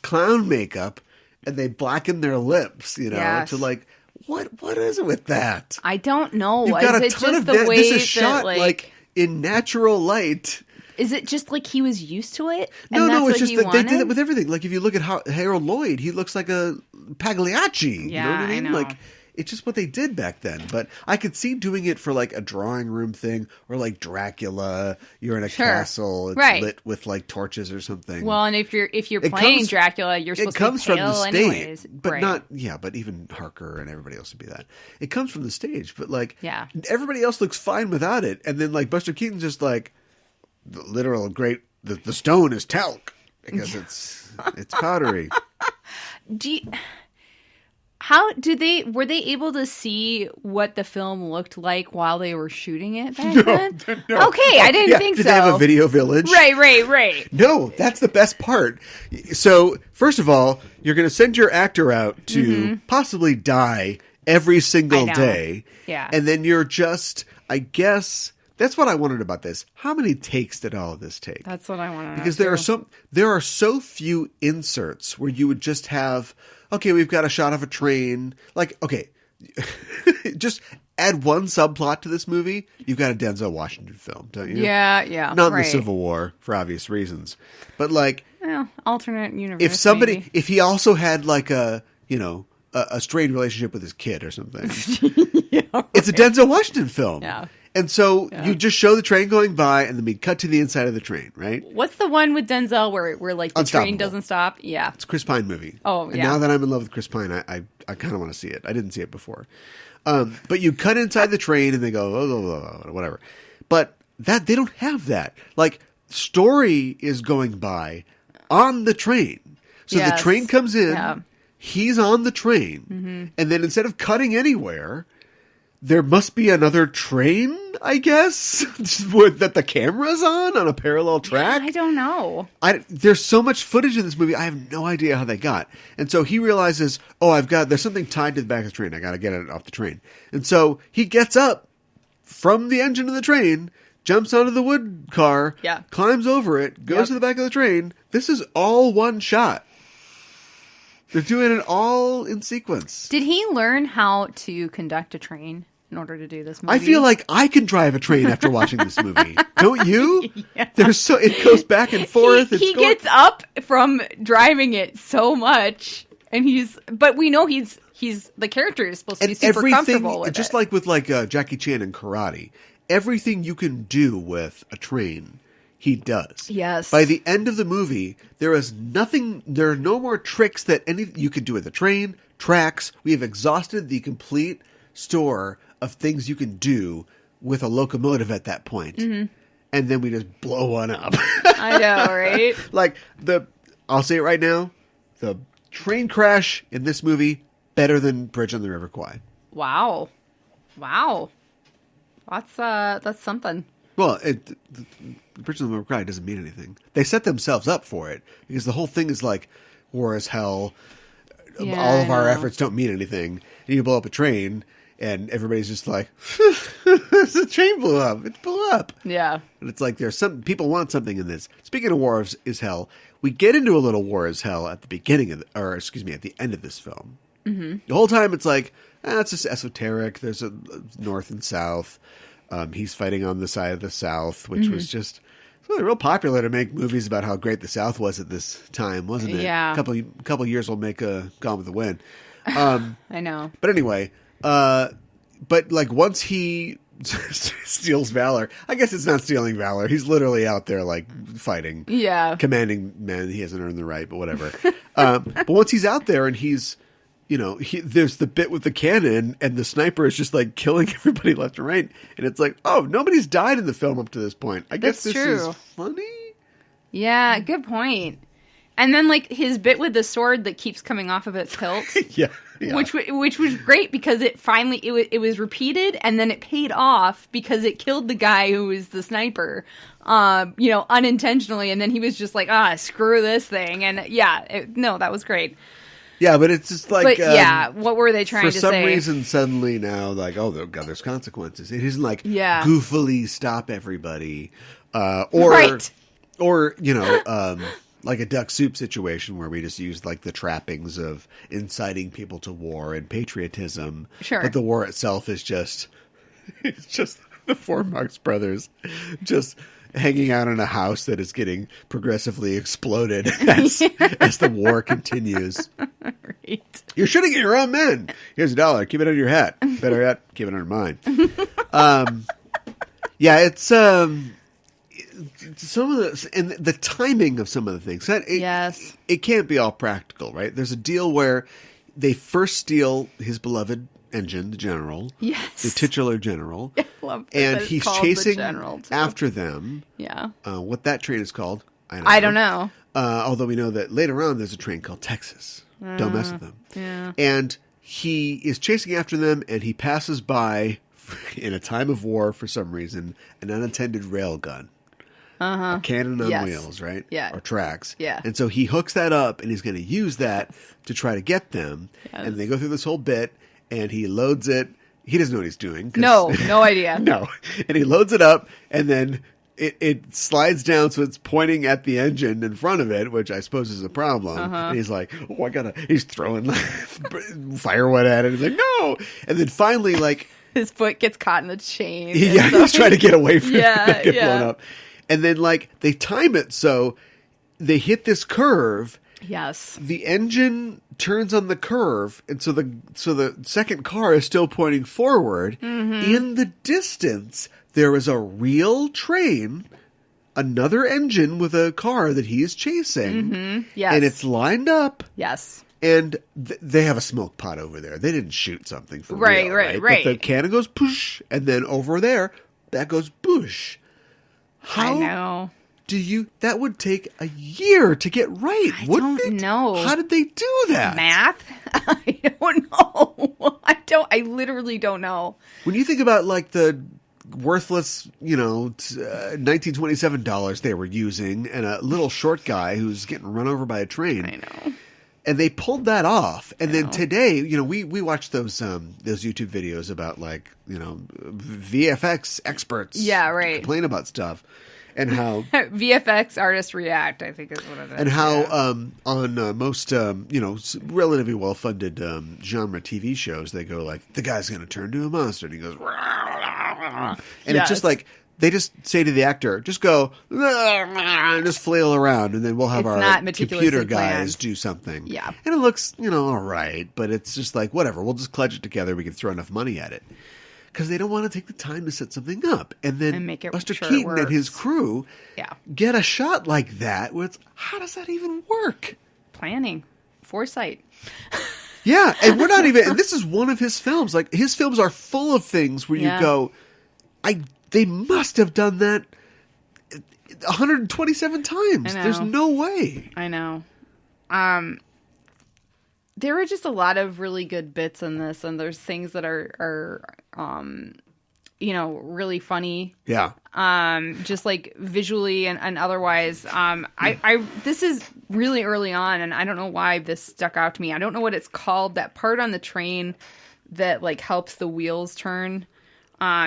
clown makeup, and they blacken their lips, to like. What is it with that? I don't know. You've got is a it ton just of the way this is that, shot like in natural light. Is it just like he was used to it? And No, that's it's what just that they wanted? did it with everything. Like if you look at Harold Lloyd, he looks like a Pagliacci. Yeah, you know what I mean? I know. Like it's just what they did back then. But I could see doing it for like a drawing room thing, or like Dracula. You're in a castle, it's right. lit with like torches or something. Well, and if you're playing Dracula, you're supposed to be pale anyways. But right. not But even Harker and everybody else would be that. It comes from the stage, but like everybody else looks fine without it. And then like Buster Keaton's just like the literal great. The stone is talc because it's powdery. Were they able to see what the film looked like while they were shooting it back then? No. Okay, I didn't think so. Did they have a video village? Right. No, that's the best part. So, first of all, you're going to send your actor out to possibly die every single day. Yeah. And then you're just, I guess, that's what I wondered about this. How many takes did all of this take? That's what I want to know. Because there are so few inserts where you would just have, okay, we've got a shot of a train. Like, okay, just add one subplot to this movie. You've got a Denzel Washington film, don't you? Yeah. Not in the Civil War for obvious reasons, but like, alternate universe. If he also had like a strained relationship with his kid or something, it's a Denzel Washington film. Yeah. And so you just show the train going by, and then we cut to the inside of the train, right? What's the one with Denzel where like the train doesn't stop? Yeah, it's a Chris Pine movie. Oh, and now that I'm in love with Chris Pine, I kind of want to see it. I didn't see it before, but you cut inside the train, and they go whatever. But that they don't have that. Like story is going by on the train, so the train comes in. He's on the train, and then instead of cutting anywhere. There must be another train, I guess, that the camera's on a parallel track. I don't know. There's so much footage in this movie, I have no idea how they got. And so he realizes, there's something tied to the back of the train. I got to get it off the train. And so he gets up from the engine of the train, jumps onto the wood car, climbs over it, goes to the back of the train. This is all one shot. They're doing it all in sequence. Did he learn how to conduct a train in order to do this movie? I feel like I can drive a train after watching this movie. Don't you? It goes back and forth. He gets up from driving it so much, and but we know he's the character is supposed to be super comfortable with just it. like with Jackie Chan in karate, everything you can do with a train, he does. Yes. By the end of the movie, there is nothing. There are no more tricks that you could do with a train, tracks. We have exhausted the complete store of things you can do with a locomotive at that point. And then we just blow one up. I know, right? Like I'll say it right now, the train crash in this movie better than Bridge on the River Kwai. Wow. That's something. Well, the Bridge on the River Kwai doesn't mean anything. They set themselves up for it because the whole thing is like war is hell. Yeah, all of our efforts don't mean anything. And you blow up a train. And everybody's just like, the train blew up. It blew up. Yeah. And it's like people want something in this. Speaking of war is hell, we get into a little war is hell at the beginning at the end of this film. Mm-hmm. The whole time it's like, it's just esoteric. There's a north and south. He's fighting on the side of the South, which was just really real popular to make movies about how great the South was at this time, wasn't it? Yeah. A couple years will make a Gone with the Wind. I know. But anyway. But like once he steals valor, I guess it's not stealing valor. He's literally out there like fighting, commanding men. He hasn't earned the right, but whatever. But once he's out there and he's, there's the bit with the cannon and the sniper is just like killing everybody left and right. And it's like, nobody's died in the film up to this point. I guess this is funny. Yeah, good point. And then like his bit with the sword that keeps coming off of its hilt. Yeah. Yeah. which was great because it was repeated, and then it paid off because it killed the guy who was the sniper, unintentionally, and then he was just like, screw this thing, and that was great. Yeah, but it's just like, what were they trying to say? For some reason, suddenly now, like, oh, God, there's consequences. It isn't like goofily stop everybody, right. or like a duck soup situation where we just use like the trappings of inciting people to war and patriotism. Sure. But the war itself is just the four Marx Brothers just hanging out in a house that is getting progressively exploded as the war continues. Right. You're shooting at your own men. Here's $1. Keep it under your hat. Better yet, keep it under mine. It's some of the and the timing of some of the things. Yes. It can't be all practical, right? There's a deal where they first steal his beloved engine, the general. Yes. The titular general. I love that and it's he's called chasing the general, too. after them. Yeah. What that train is called, I don't know. Although we know that later on there's a train called Texas. Don't mess with them. Yeah. And he is chasing after them, and he passes by, in a time of war for some reason, an unattended rail gun. A cannon on wheels, right? Yeah. Or tracks. Yeah. And so he hooks that up, and he's going to use that to try to get them. Yes. And they go through this whole bit, and he loads it. He doesn't know what he's doing. No idea. No. And he loads it up, and then it slides down so it's pointing at the engine in front of it, which I suppose is a problem. And he's like, he's throwing firewood at it. He's like, no. And then finally, like, his foot gets caught in the chain. yeah, he's trying to get away from it and get blown yeah. up. And then, like, they time it so they hit this curve. Yes. The engine turns on the curve, and so the second car is still pointing forward. In the distance, there is a real train, another engine with a car that he is chasing. Yes. And it's lined up. Yes. And they have a smoke pot over there. They didn't shoot something for real, right? But the cannon goes push, and then over there, that goes push. I know. That would take a year to get right, wouldn't it? I don't know. How did they do that? Math? I don't know. I literally don't know. When you think about, like, the worthless, $1927 they were using, and a little short guy who's getting run over by a train. I know. And they pulled that off. And then today, we watched those YouTube videos about, like, VFX experts. Yeah, right. Complain about stuff. And how VFX artists react, I think is what it is. And how on most relatively well-funded genre TV shows, they go like, the guy's going to turn to a monster, and he goes, and it's just like they just say to the actor, just go and just flail around, and then we'll have our computer guys do something. Yeah, and it looks all right, but it's just like whatever. We'll just clutch it together. We can throw enough money at it. Because they don't want to take the time to set something up. And then make it Buster sure Keaton and his crew get a shot like that. How does that even work? Planning. Foresight. Yeah, and we're not even... And this is one of his films. Like, his films are full of things where you go, they must have done that 127 times. There's no way. I know. There were just a lot of really good bits in this, and there's things that are really funny. Yeah. Just like visually and otherwise. This is really early on, and I don't know why this stuck out to me. I don't know what it's called. That part on the train that like helps the wheels turn.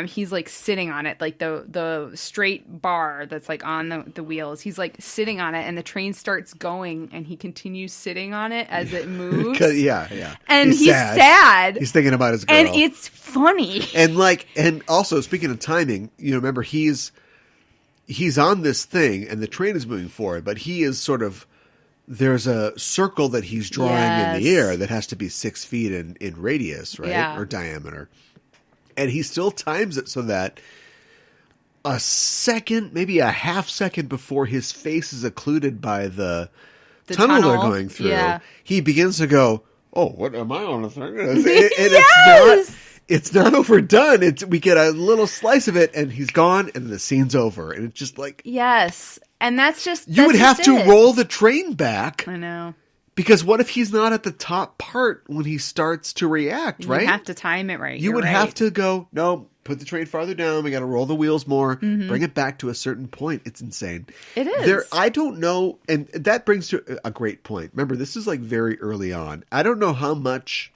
He's like sitting on it, like the straight bar that's like on the wheels. He's like sitting on it, and the train starts going, and he continues sitting on it as it moves. Yeah. And he's sad. He's thinking about his girl, and it's funny. And also speaking of timing, remember he's on this thing, and the train is moving forward, but he is sort of. There's a circle that he's drawing in the air that has to be 6 feet in radius, right, or diameter. And he still times it so that a second, maybe a half second before his face is occluded by the tunnel they're going through, he begins to go, "Oh, what am I on a thing?" It's not overdone. We get a little slice of it, and he's gone, and the scene's over. And it's just like... Yes. And that's just... You would have to roll the train back. I know. Because what if he's not at the top part when he starts to react, right? You have to time it right. You would have to go, no, put the train farther down. We got to roll the wheels more. Bring it back to a certain point. It's insane. It is. I don't know. And that brings to a great point. Remember, this is like very early on. I don't know how much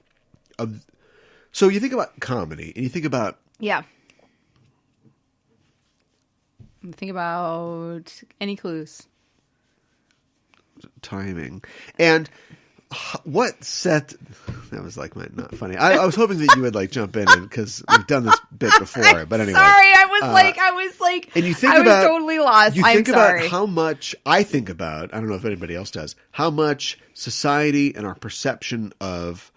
of... So you think about comedy and you think about... Yeah. Think about any clues. Timing. And what set... That was like not funny. I was hoping that you would like jump in because we've done this bit before. But anyway. Sorry, I was like, and you think I about, was totally lost. You I'm think sorry. about how much I think about, I don't know if anybody else does, how much society and our perception of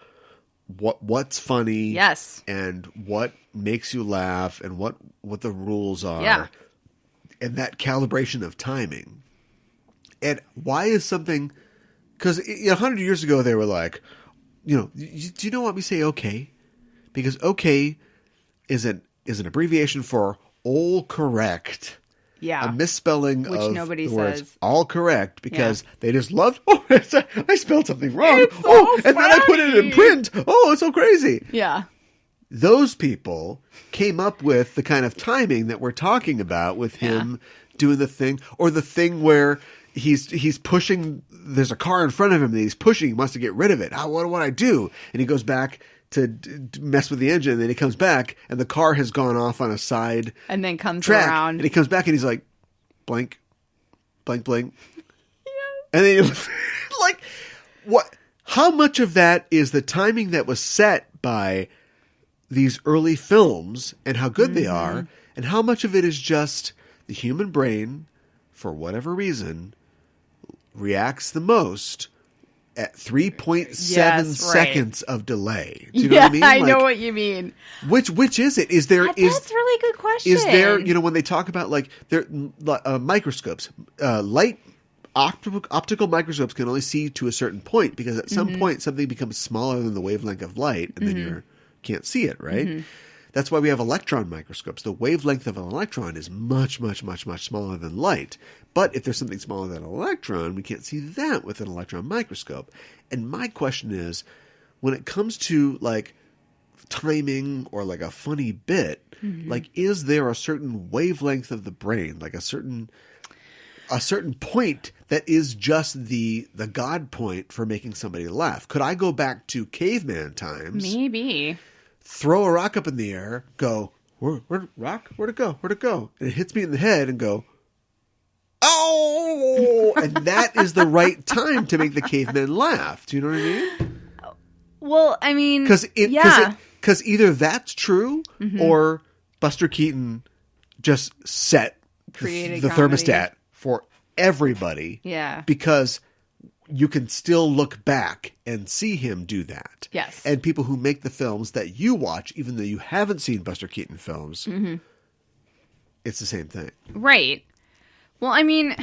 what's funny, yes, and what makes you laugh and what the rules are, yeah, and that calibration of timing. And why is something, because 100 years ago they were like, do you know what we say okay? Because okay is an abbreviation for all correct. Yeah. A misspelling which of nobody the words says. all correct because they just loved, I spelled something wrong. It's so and then I put it in print. Oh, it's so crazy. Yeah. Those people came up with the kind of timing that we're talking about with him doing the thing, or the thing where he's pushing, there's a car in front of him that he's pushing, he wants to get rid of it. What do I do? And he goes back to mess with the engine, and then he comes back and the car has gone off on a side and then comes track, around. and he comes back and he's like, blank, blank, blank. And then like, what? How much of that is the timing that was set by these early films and how good they are, and how much of it is just the human brain, for whatever reason, reacts the most at 3.7 seconds of delay. Do you know what I mean? I know what you mean. Which is it? That's a really good question. Is there, when they talk about like their microscopes, light optical microscopes can only see to a certain point, because at some point something becomes smaller than the wavelength of light, and then you can't see it, right? That's why we have electron microscopes. The wavelength of an electron is much, much, much, much smaller than light. But if there's something smaller than an electron, we can't see that with an electron microscope. And my question is, when it comes to like timing or like a funny bit, like, is there a certain wavelength of the brain, like a certain point that is just the God point for making somebody laugh? Could I go back to caveman times? Maybe. Throw a rock up in the air, go, where'd it go? And it hits me in the head and go, oh! And that is the right time to make the caveman laugh. Do you know what I mean? Well, I mean, because either that's true or Buster Keaton just set the thermostat for everybody. Yeah. Because you can still look back and see him do that. Yes. And people who make the films that you watch, even though you haven't seen Buster Keaton films, it's the same thing. Right. Well, I mean,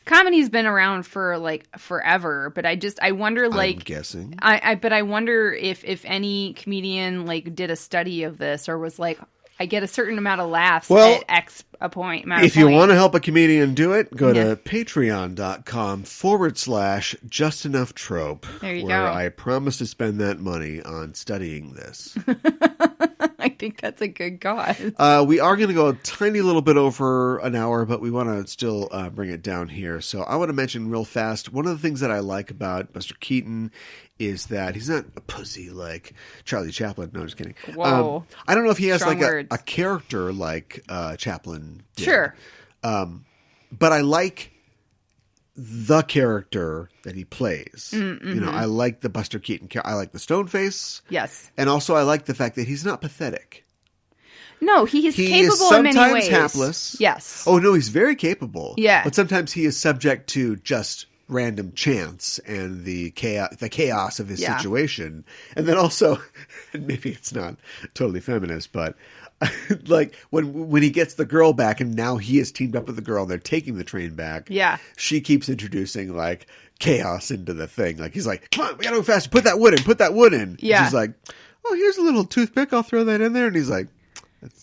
comedy's been around for like forever, but I wonder, like, I'm guessing. But I wonder if any comedian like did a study of this, or was like, I get a certain amount of laughs at X a point. If you want to help a comedian do it, go to patreon.com/justenough-trope. There you where go. I promise to spend that money on studying this. I think that's a good cause. We are going to go a tiny little bit over an hour, but we want to still bring it down here. So I want to mention real fast, one of the things that I like about Buster Keaton is that he's not a pussy like Charlie Chaplin. No, I'm just kidding. Whoa. I don't know if he has Strong like words. a character like Chaplin did. Sure. But I like the character that he plays. I like the Buster Keaton character. I like the stone face. Yes. And also I like the fact that he's not pathetic. No, he is capable is sometimes in many ways. hapless. Yes. Oh, no, he's very capable. Yeah. But sometimes he is subject to just random chance and the chaos of his situation. And then also, and maybe it's not totally feminist, but like when he gets the girl back and now he is teamed up with the girl and they're taking the train back. Yeah. She keeps introducing like chaos into the thing. Like he's like, come on, we gotta go faster. Put that wood in. Yeah. And she's like, oh, here's a little toothpick. I'll throw that in there. And he's like,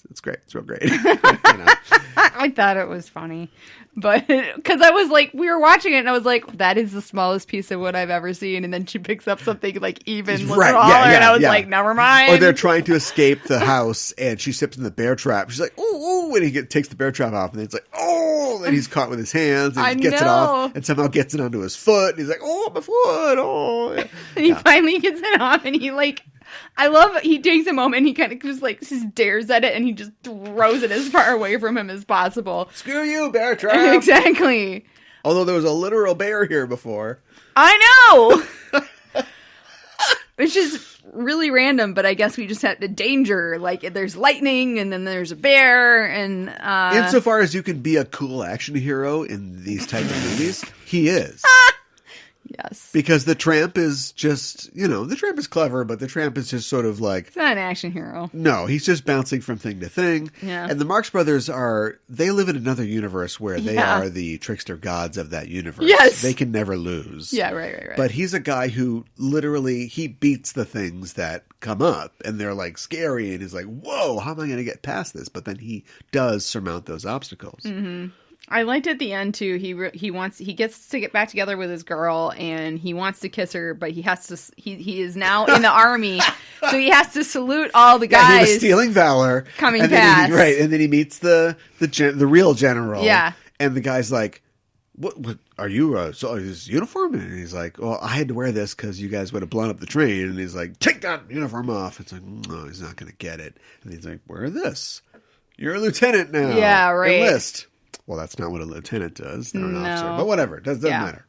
it's great. It's real great. I thought it was funny. But because I was like, we were watching it and I was like, that is the smallest piece of wood I've ever seen. And then she picks up something like even smaller. And I was like, never mind. Or they're trying to escape the house and she steps in the bear trap. She's like, ooh, and he takes the bear trap off and then it's like, oh, and he's caught with his hands and he gets it off and somehow gets it onto his foot. And he's like, oh, my foot, oh. Yeah. And he finally gets it off and he like, I love he takes a moment and he kind of just like stares at it and he just throws it as far away from him as possible. Screw you, bear trap. Exactly. Although there was a literal bear here before. I know. It's just really random, but I guess we just had the danger. Like there's lightning and then there's a bear and insofar as you can be a cool action hero in these type of movies, he is. Yes. Because the tramp is just, the tramp is clever, but the tramp is just sort of like... He's not an action hero. No, he's just bouncing from thing to thing. Yeah. And the Marx Brothers they live in another universe where they are the trickster gods of that universe. Yes. They can never lose. Yeah, right. But he's a guy who literally, he beats the things that come up and they're like scary and he's like, whoa, how am I going to get past this? But then he does surmount those obstacles. Mm-hmm. I liked at the end too. He gets to get back together with his girl, and he wants to kiss her, but he has to. He is now in the army, so he has to salute all the guys. He was stealing valor, coming past, right? And then he meets the real general. Yeah, and the guy's like, "What are you? His uniform?" And he's like, "Well, I had to wear this because you guys would have blown up the train." And he's like, "Take that uniform off." It's like, no, he's not going to get it. And he's like, "Wear this. You're a lieutenant now. Yeah, right. Enlist." Well, that's not what a lieutenant does. They're an officer. But whatever. It doesn't matter.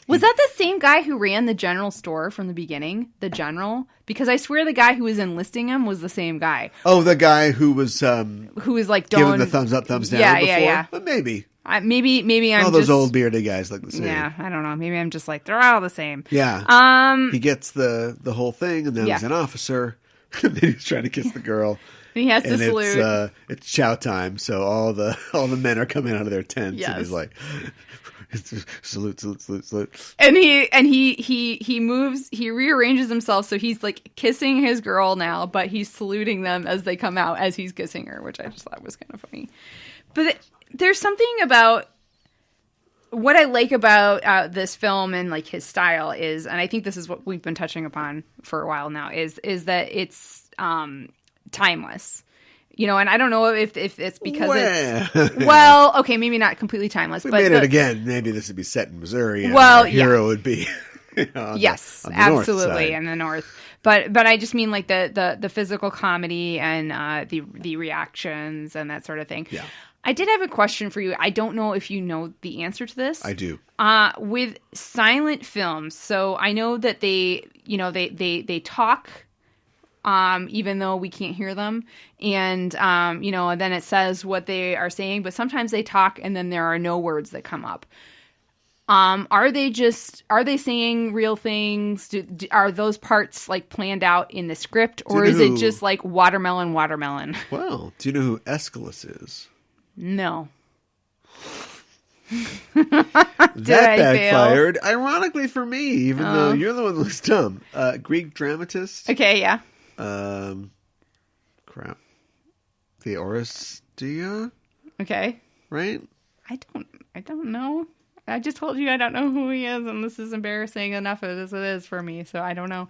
Was that the same guy who ran the general store from the beginning? The general? Because I swear the guy who was enlisting him was the same guy. Oh, the guy who was... who was like giving the thumbs up, thumbs down before? Yeah. But maybe. Maybe I'm all those old bearded guys look the same. Yeah, I don't know. Maybe I'm just like, they're all the same. Yeah. He gets the whole thing, and then he's an officer. And then he's trying to kiss the girl. He has to salute. It's chow time, so all the men are coming out of their tents, and he's like, salute. And he moves. He rearranges himself, so he's like kissing his girl now, but he's saluting them as they come out as he's kissing her, which I just thought was kind of funny. But there's something about what I like about this film and like his style is, and I think this is what we've been touching upon for a while now, is that it's timeless, and I don't know if it's because it's okay, maybe not completely timeless. We but made it again. Maybe this would be set in Missouri. And our hero would be yes, on the absolutely, in the north. But I just mean like the physical comedy and the reactions and that sort of thing. Yeah. I did have a question for you. I don't know if you know the answer to this. I do. With silent films, so I know that they talk. Even though we can't hear them, and and then it says what they are saying, but sometimes they talk and then there are no words that come up. Are they saying real things? Are those parts like planned out in the script, or is it just like watermelon? Well, do you know who Aeschylus is? No. That backfired. Ironically for me, even though you're the one that looks dumb. Greek dramatist. Okay, yeah. Crap. The Oresteia? Okay. Right? I don't know. I just told you I don't know who he is, and this is embarrassing enough as it is for me, so I don't know.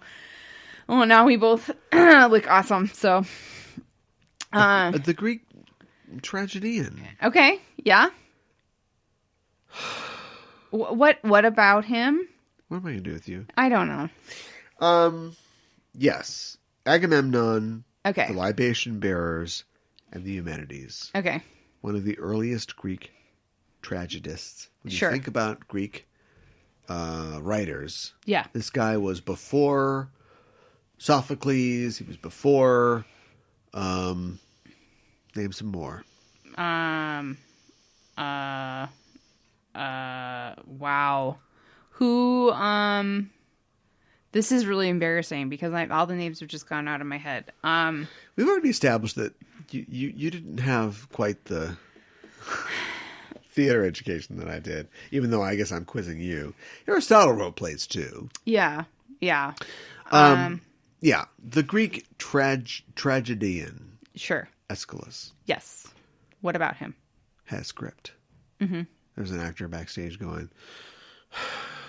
Oh, now we both look awesome, so. The Greek tragedian. Okay, yeah. What about him? What am I going to do with you? I don't know. Yes. Agamemnon, okay. The Libation Bearers, and the Eumenides. Okay. One of the earliest Greek tragedists. When you sure. think about Greek writers, yeah, this guy was before Sophocles. He was before. Name some more. Wow. Who? This is really embarrassing because all the names have just gone out of my head. We've already established that you didn't have quite the theater education that I did, even though I guess I'm quizzing you. Aristotle wrote plays too. Yeah. Yeah. Yeah. The Greek tragedian. Sure. Aeschylus. Yes. What about him? had a script. Mm-hmm. There's an actor backstage going,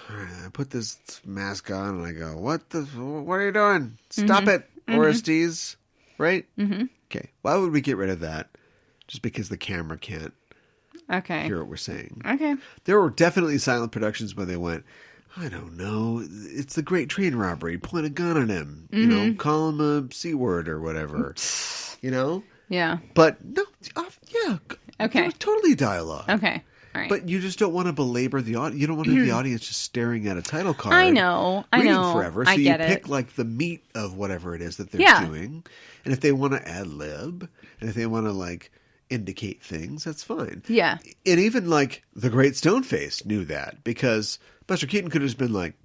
all right, I put this mask on and I go, what are you doing? Stop it, Orestes. Right? Mm-hmm. Okay. Why would we get rid of that? Just because the camera can't hear what we're saying. Okay. There were definitely silent productions where they went, I don't know, it's the Great Train Robbery. Point a gun at him. You know, call him a C word or whatever. You know? Yeah. But no, yeah. Okay. There was totally dialogue. Okay. All right. But you just don't want to belabor the audience. You don't want to have the audience just staring at a title card. I know. Reading forever. So I you get pick it. like the meat of whatever it is that they're doing. And if they want to ad lib, and if they want to like indicate things, that's fine. Yeah. And even like the Great Stoneface knew that, because Buster Keaton could have just been like,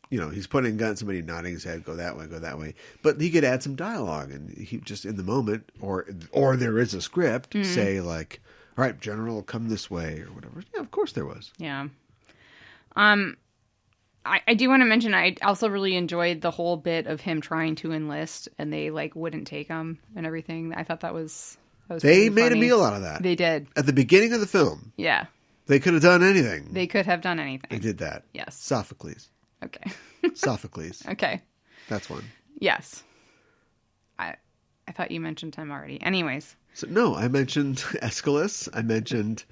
you know, he's pointing a gun at somebody, nodding his head, go that way. But he could add some dialogue, and he just in the moment, or there is a script, say like, all right, General, come this way, or whatever. Yeah, of course there was. Yeah. I do want to mention, I also really enjoyed the whole bit of him trying to enlist, and they like wouldn't take him and everything. I thought that was they made funny. a meal out of that. They did. At the beginning of the film. Yeah. They could have done anything. They could have done anything. They did that. Yes. Sophocles. Okay. Sophocles. Okay. That's one. Yes. I thought you mentioned him already. Anyways. So, no, I mentioned Aeschylus. I mentioned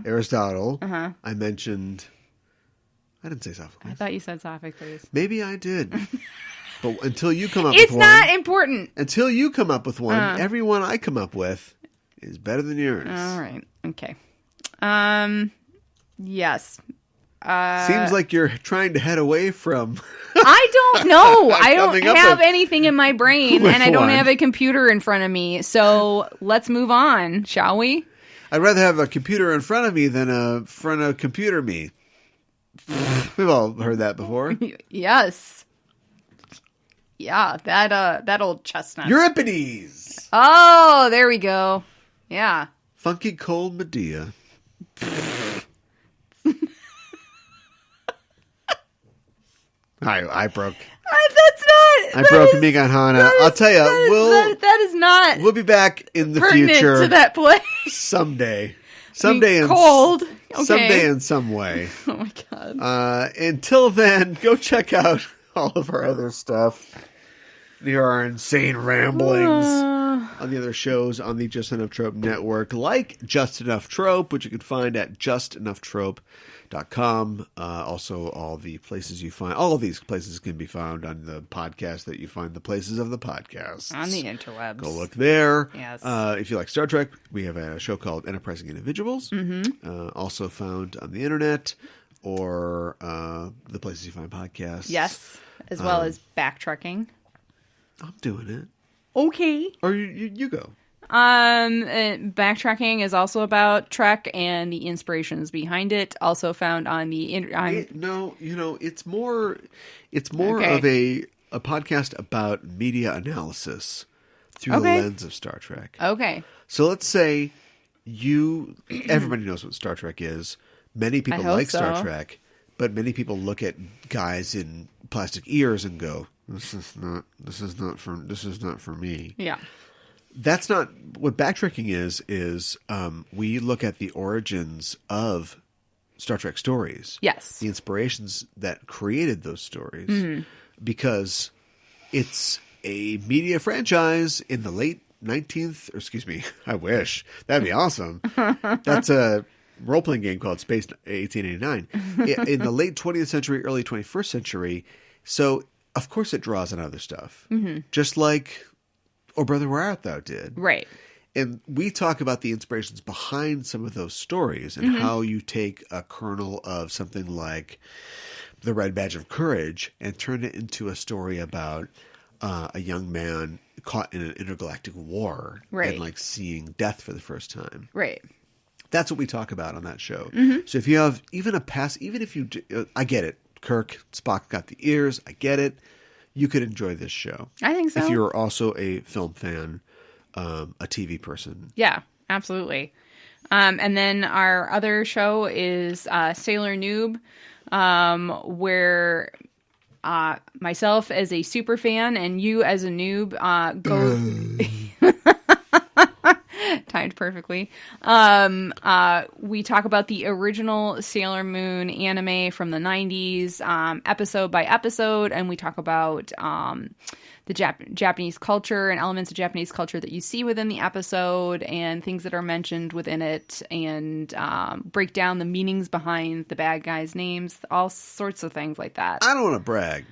Aristotle. I mentioned... I didn't say Sophocles. I thought you said Sophocles. Maybe I did. But until you come up with one... It's not important. Until you come up with one, every one I come up with is better than yours. All right. Okay. Yes. Seems like you're trying to head away from... I don't know. I don't Coming up have with- anything in my brain, with and I don't one. have a computer in front of me. So let's move on, shall we? I'd rather have a computer in front of me than a front of computer me. We've all heard that before. Yes. Yeah, that old chestnut. Euripides! Oh, there we go. Yeah. Funky Cold Medea. I broke. That's not. I broke Migan Hana. I'll tell you, that is not we'll be back in the pertinent future to that place. someday. Someday in cold. Okay. Someday in some way. Oh my god. Until then, go check out all of our other stuff. Our insane ramblings on the other shows on the Just Enough Trope Network, like Just Enough Trope, which you can find at justenoughtrope.com. Also, all the places you find, all of these places can be found on the podcast that you find the places of the podcasts. On the interwebs. Go look there. Yes. If you like Star Trek, we have a show called Enterprising Individuals, also found on the internet or the places you find podcasts. Yes, as well as backtracking. I'm doing it. Okay. Or you go. Backtracking is also about Trek and the inspirations behind it. Also found on the it's more Okay. of a podcast about media analysis through the lens of Star Trek. Okay. So let's say everybody knows what Star Trek is. Many people hope like Star so. Trek, but many people look at guys in plastic ears and go, This is not for me. Yeah. That's not what backtracking is we look at the origins of Star Trek stories. Yes. The inspirations that created those stories. Because it's a media franchise in the late 19th, or excuse me, I wish. That'd be awesome. That's a role-playing game called Space 1889. In the late 20th century, early 21st century. So, of course it draws on other stuff. Just like Oh Brother, Where Art Thou did. Right. And we talk about the inspirations behind some of those stories and how you take a kernel of something like The Red Badge of Courage and turn it into a story about a young man caught in an intergalactic war and like seeing death for the first time. Right. That's what we talk about on that show. So if you have even if you, I get it. Kirk, Spock got the ears. I get it. You could enjoy this show. I think so. If you're also a film fan, a TV person. Yeah, absolutely. And then our other show is Sailor Noob, where myself as a super fan and you as a noob go... Time rhymed perfectly. We talk about the original Sailor Moon anime from the 90s, episode by episode, and we talk about the Japanese culture and elements of Japanese culture that you see within the episode and things that are mentioned within it, and break down the meanings behind the bad guys' names, all sorts of things like that. I don't want to brag,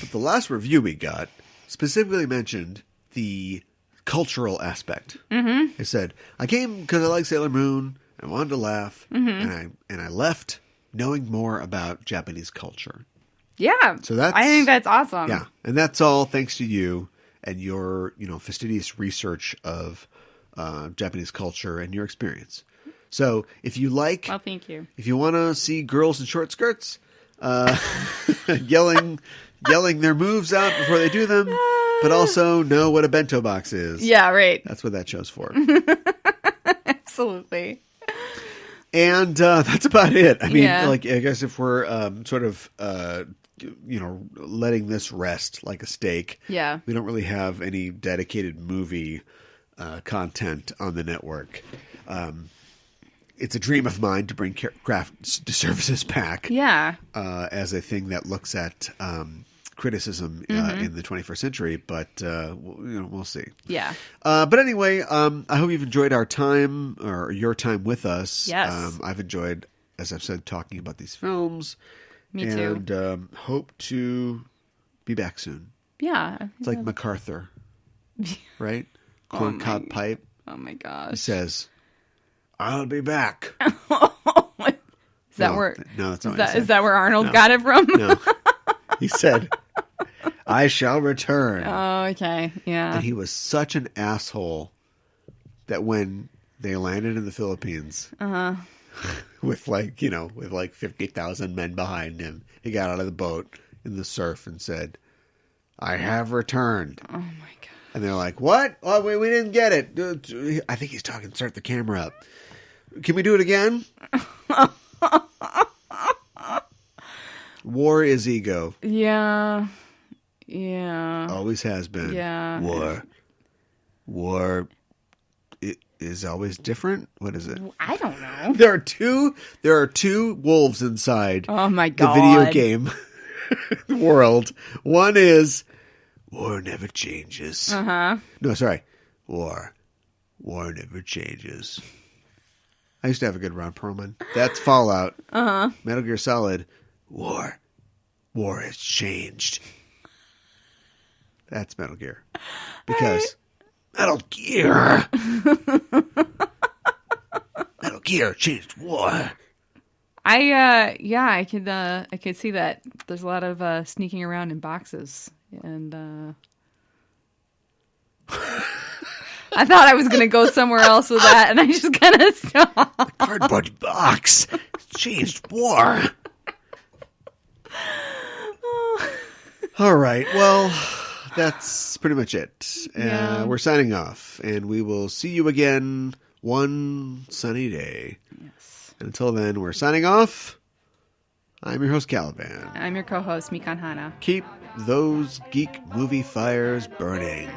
but the last review we got specifically mentioned the cultural aspect. It said, I came because I like Sailor Moon, and I wanted to laugh, and I left knowing more about Japanese culture. Yeah. So I think that's awesome. Yeah. And that's all thanks to you and your, fastidious research of Japanese culture and your experience. So if you like, Well, thank you. if you want to see girls in short skirts, yelling their moves out before they do them, but also know what a bento box is. Yeah, right. That's what that show's for. Absolutely. And that's about it. I mean, Yeah. I guess if we're sort of, letting this rest like a steak, Yeah. we don't really have any dedicated movie content on the network. It's a dream of mine to bring craft services back. Yeah. As a thing that looks at criticism in the 21st century, but we'll see. Yeah. But anyway, I hope you've enjoyed our time or your time with us. Yes. I've enjoyed, as I've said, talking about these films. Me too. And hope to be back soon. Yeah. It's like MacArthur, right? Corncob pipe. Oh my He gosh. says, "I'll be back." Is that where? No, that's not what he Is said. that where Arnold No. got it from? No. He said, "I shall return." Oh, okay. Yeah. And he was such an asshole that when they landed in the Philippines, with 50,000 men behind him, he got out of the boat in the surf and said, "I have returned." Oh my god. And they're like, "What? Oh, we didn't get it." I think he's talking. Start the camera up. Can we do it again? War is ego. Yeah. Yeah. Always has been. Yeah. War is always different. What is it? I don't know. There are two wolves inside Oh my the god. video game world. One is war never changes. No, sorry. War never changes. I used to have a good Ron Perlman. That's Fallout. Metal Gear Solid. War has changed. That's Metal Gear. Because Metal Gear changed war. I could see that. There's a lot of sneaking around in boxes, and I thought I was gonna go somewhere else with that, and I just kind of stopped. Cardboard box changed war. All right. Well, that's pretty much it. Yeah. We're signing off, and we will see you again one sunny day. Yes. And until then, we're signing off. I'm your host, Caliban. I'm your co-host, Mikan Hana. Keep those geek movie fires burning.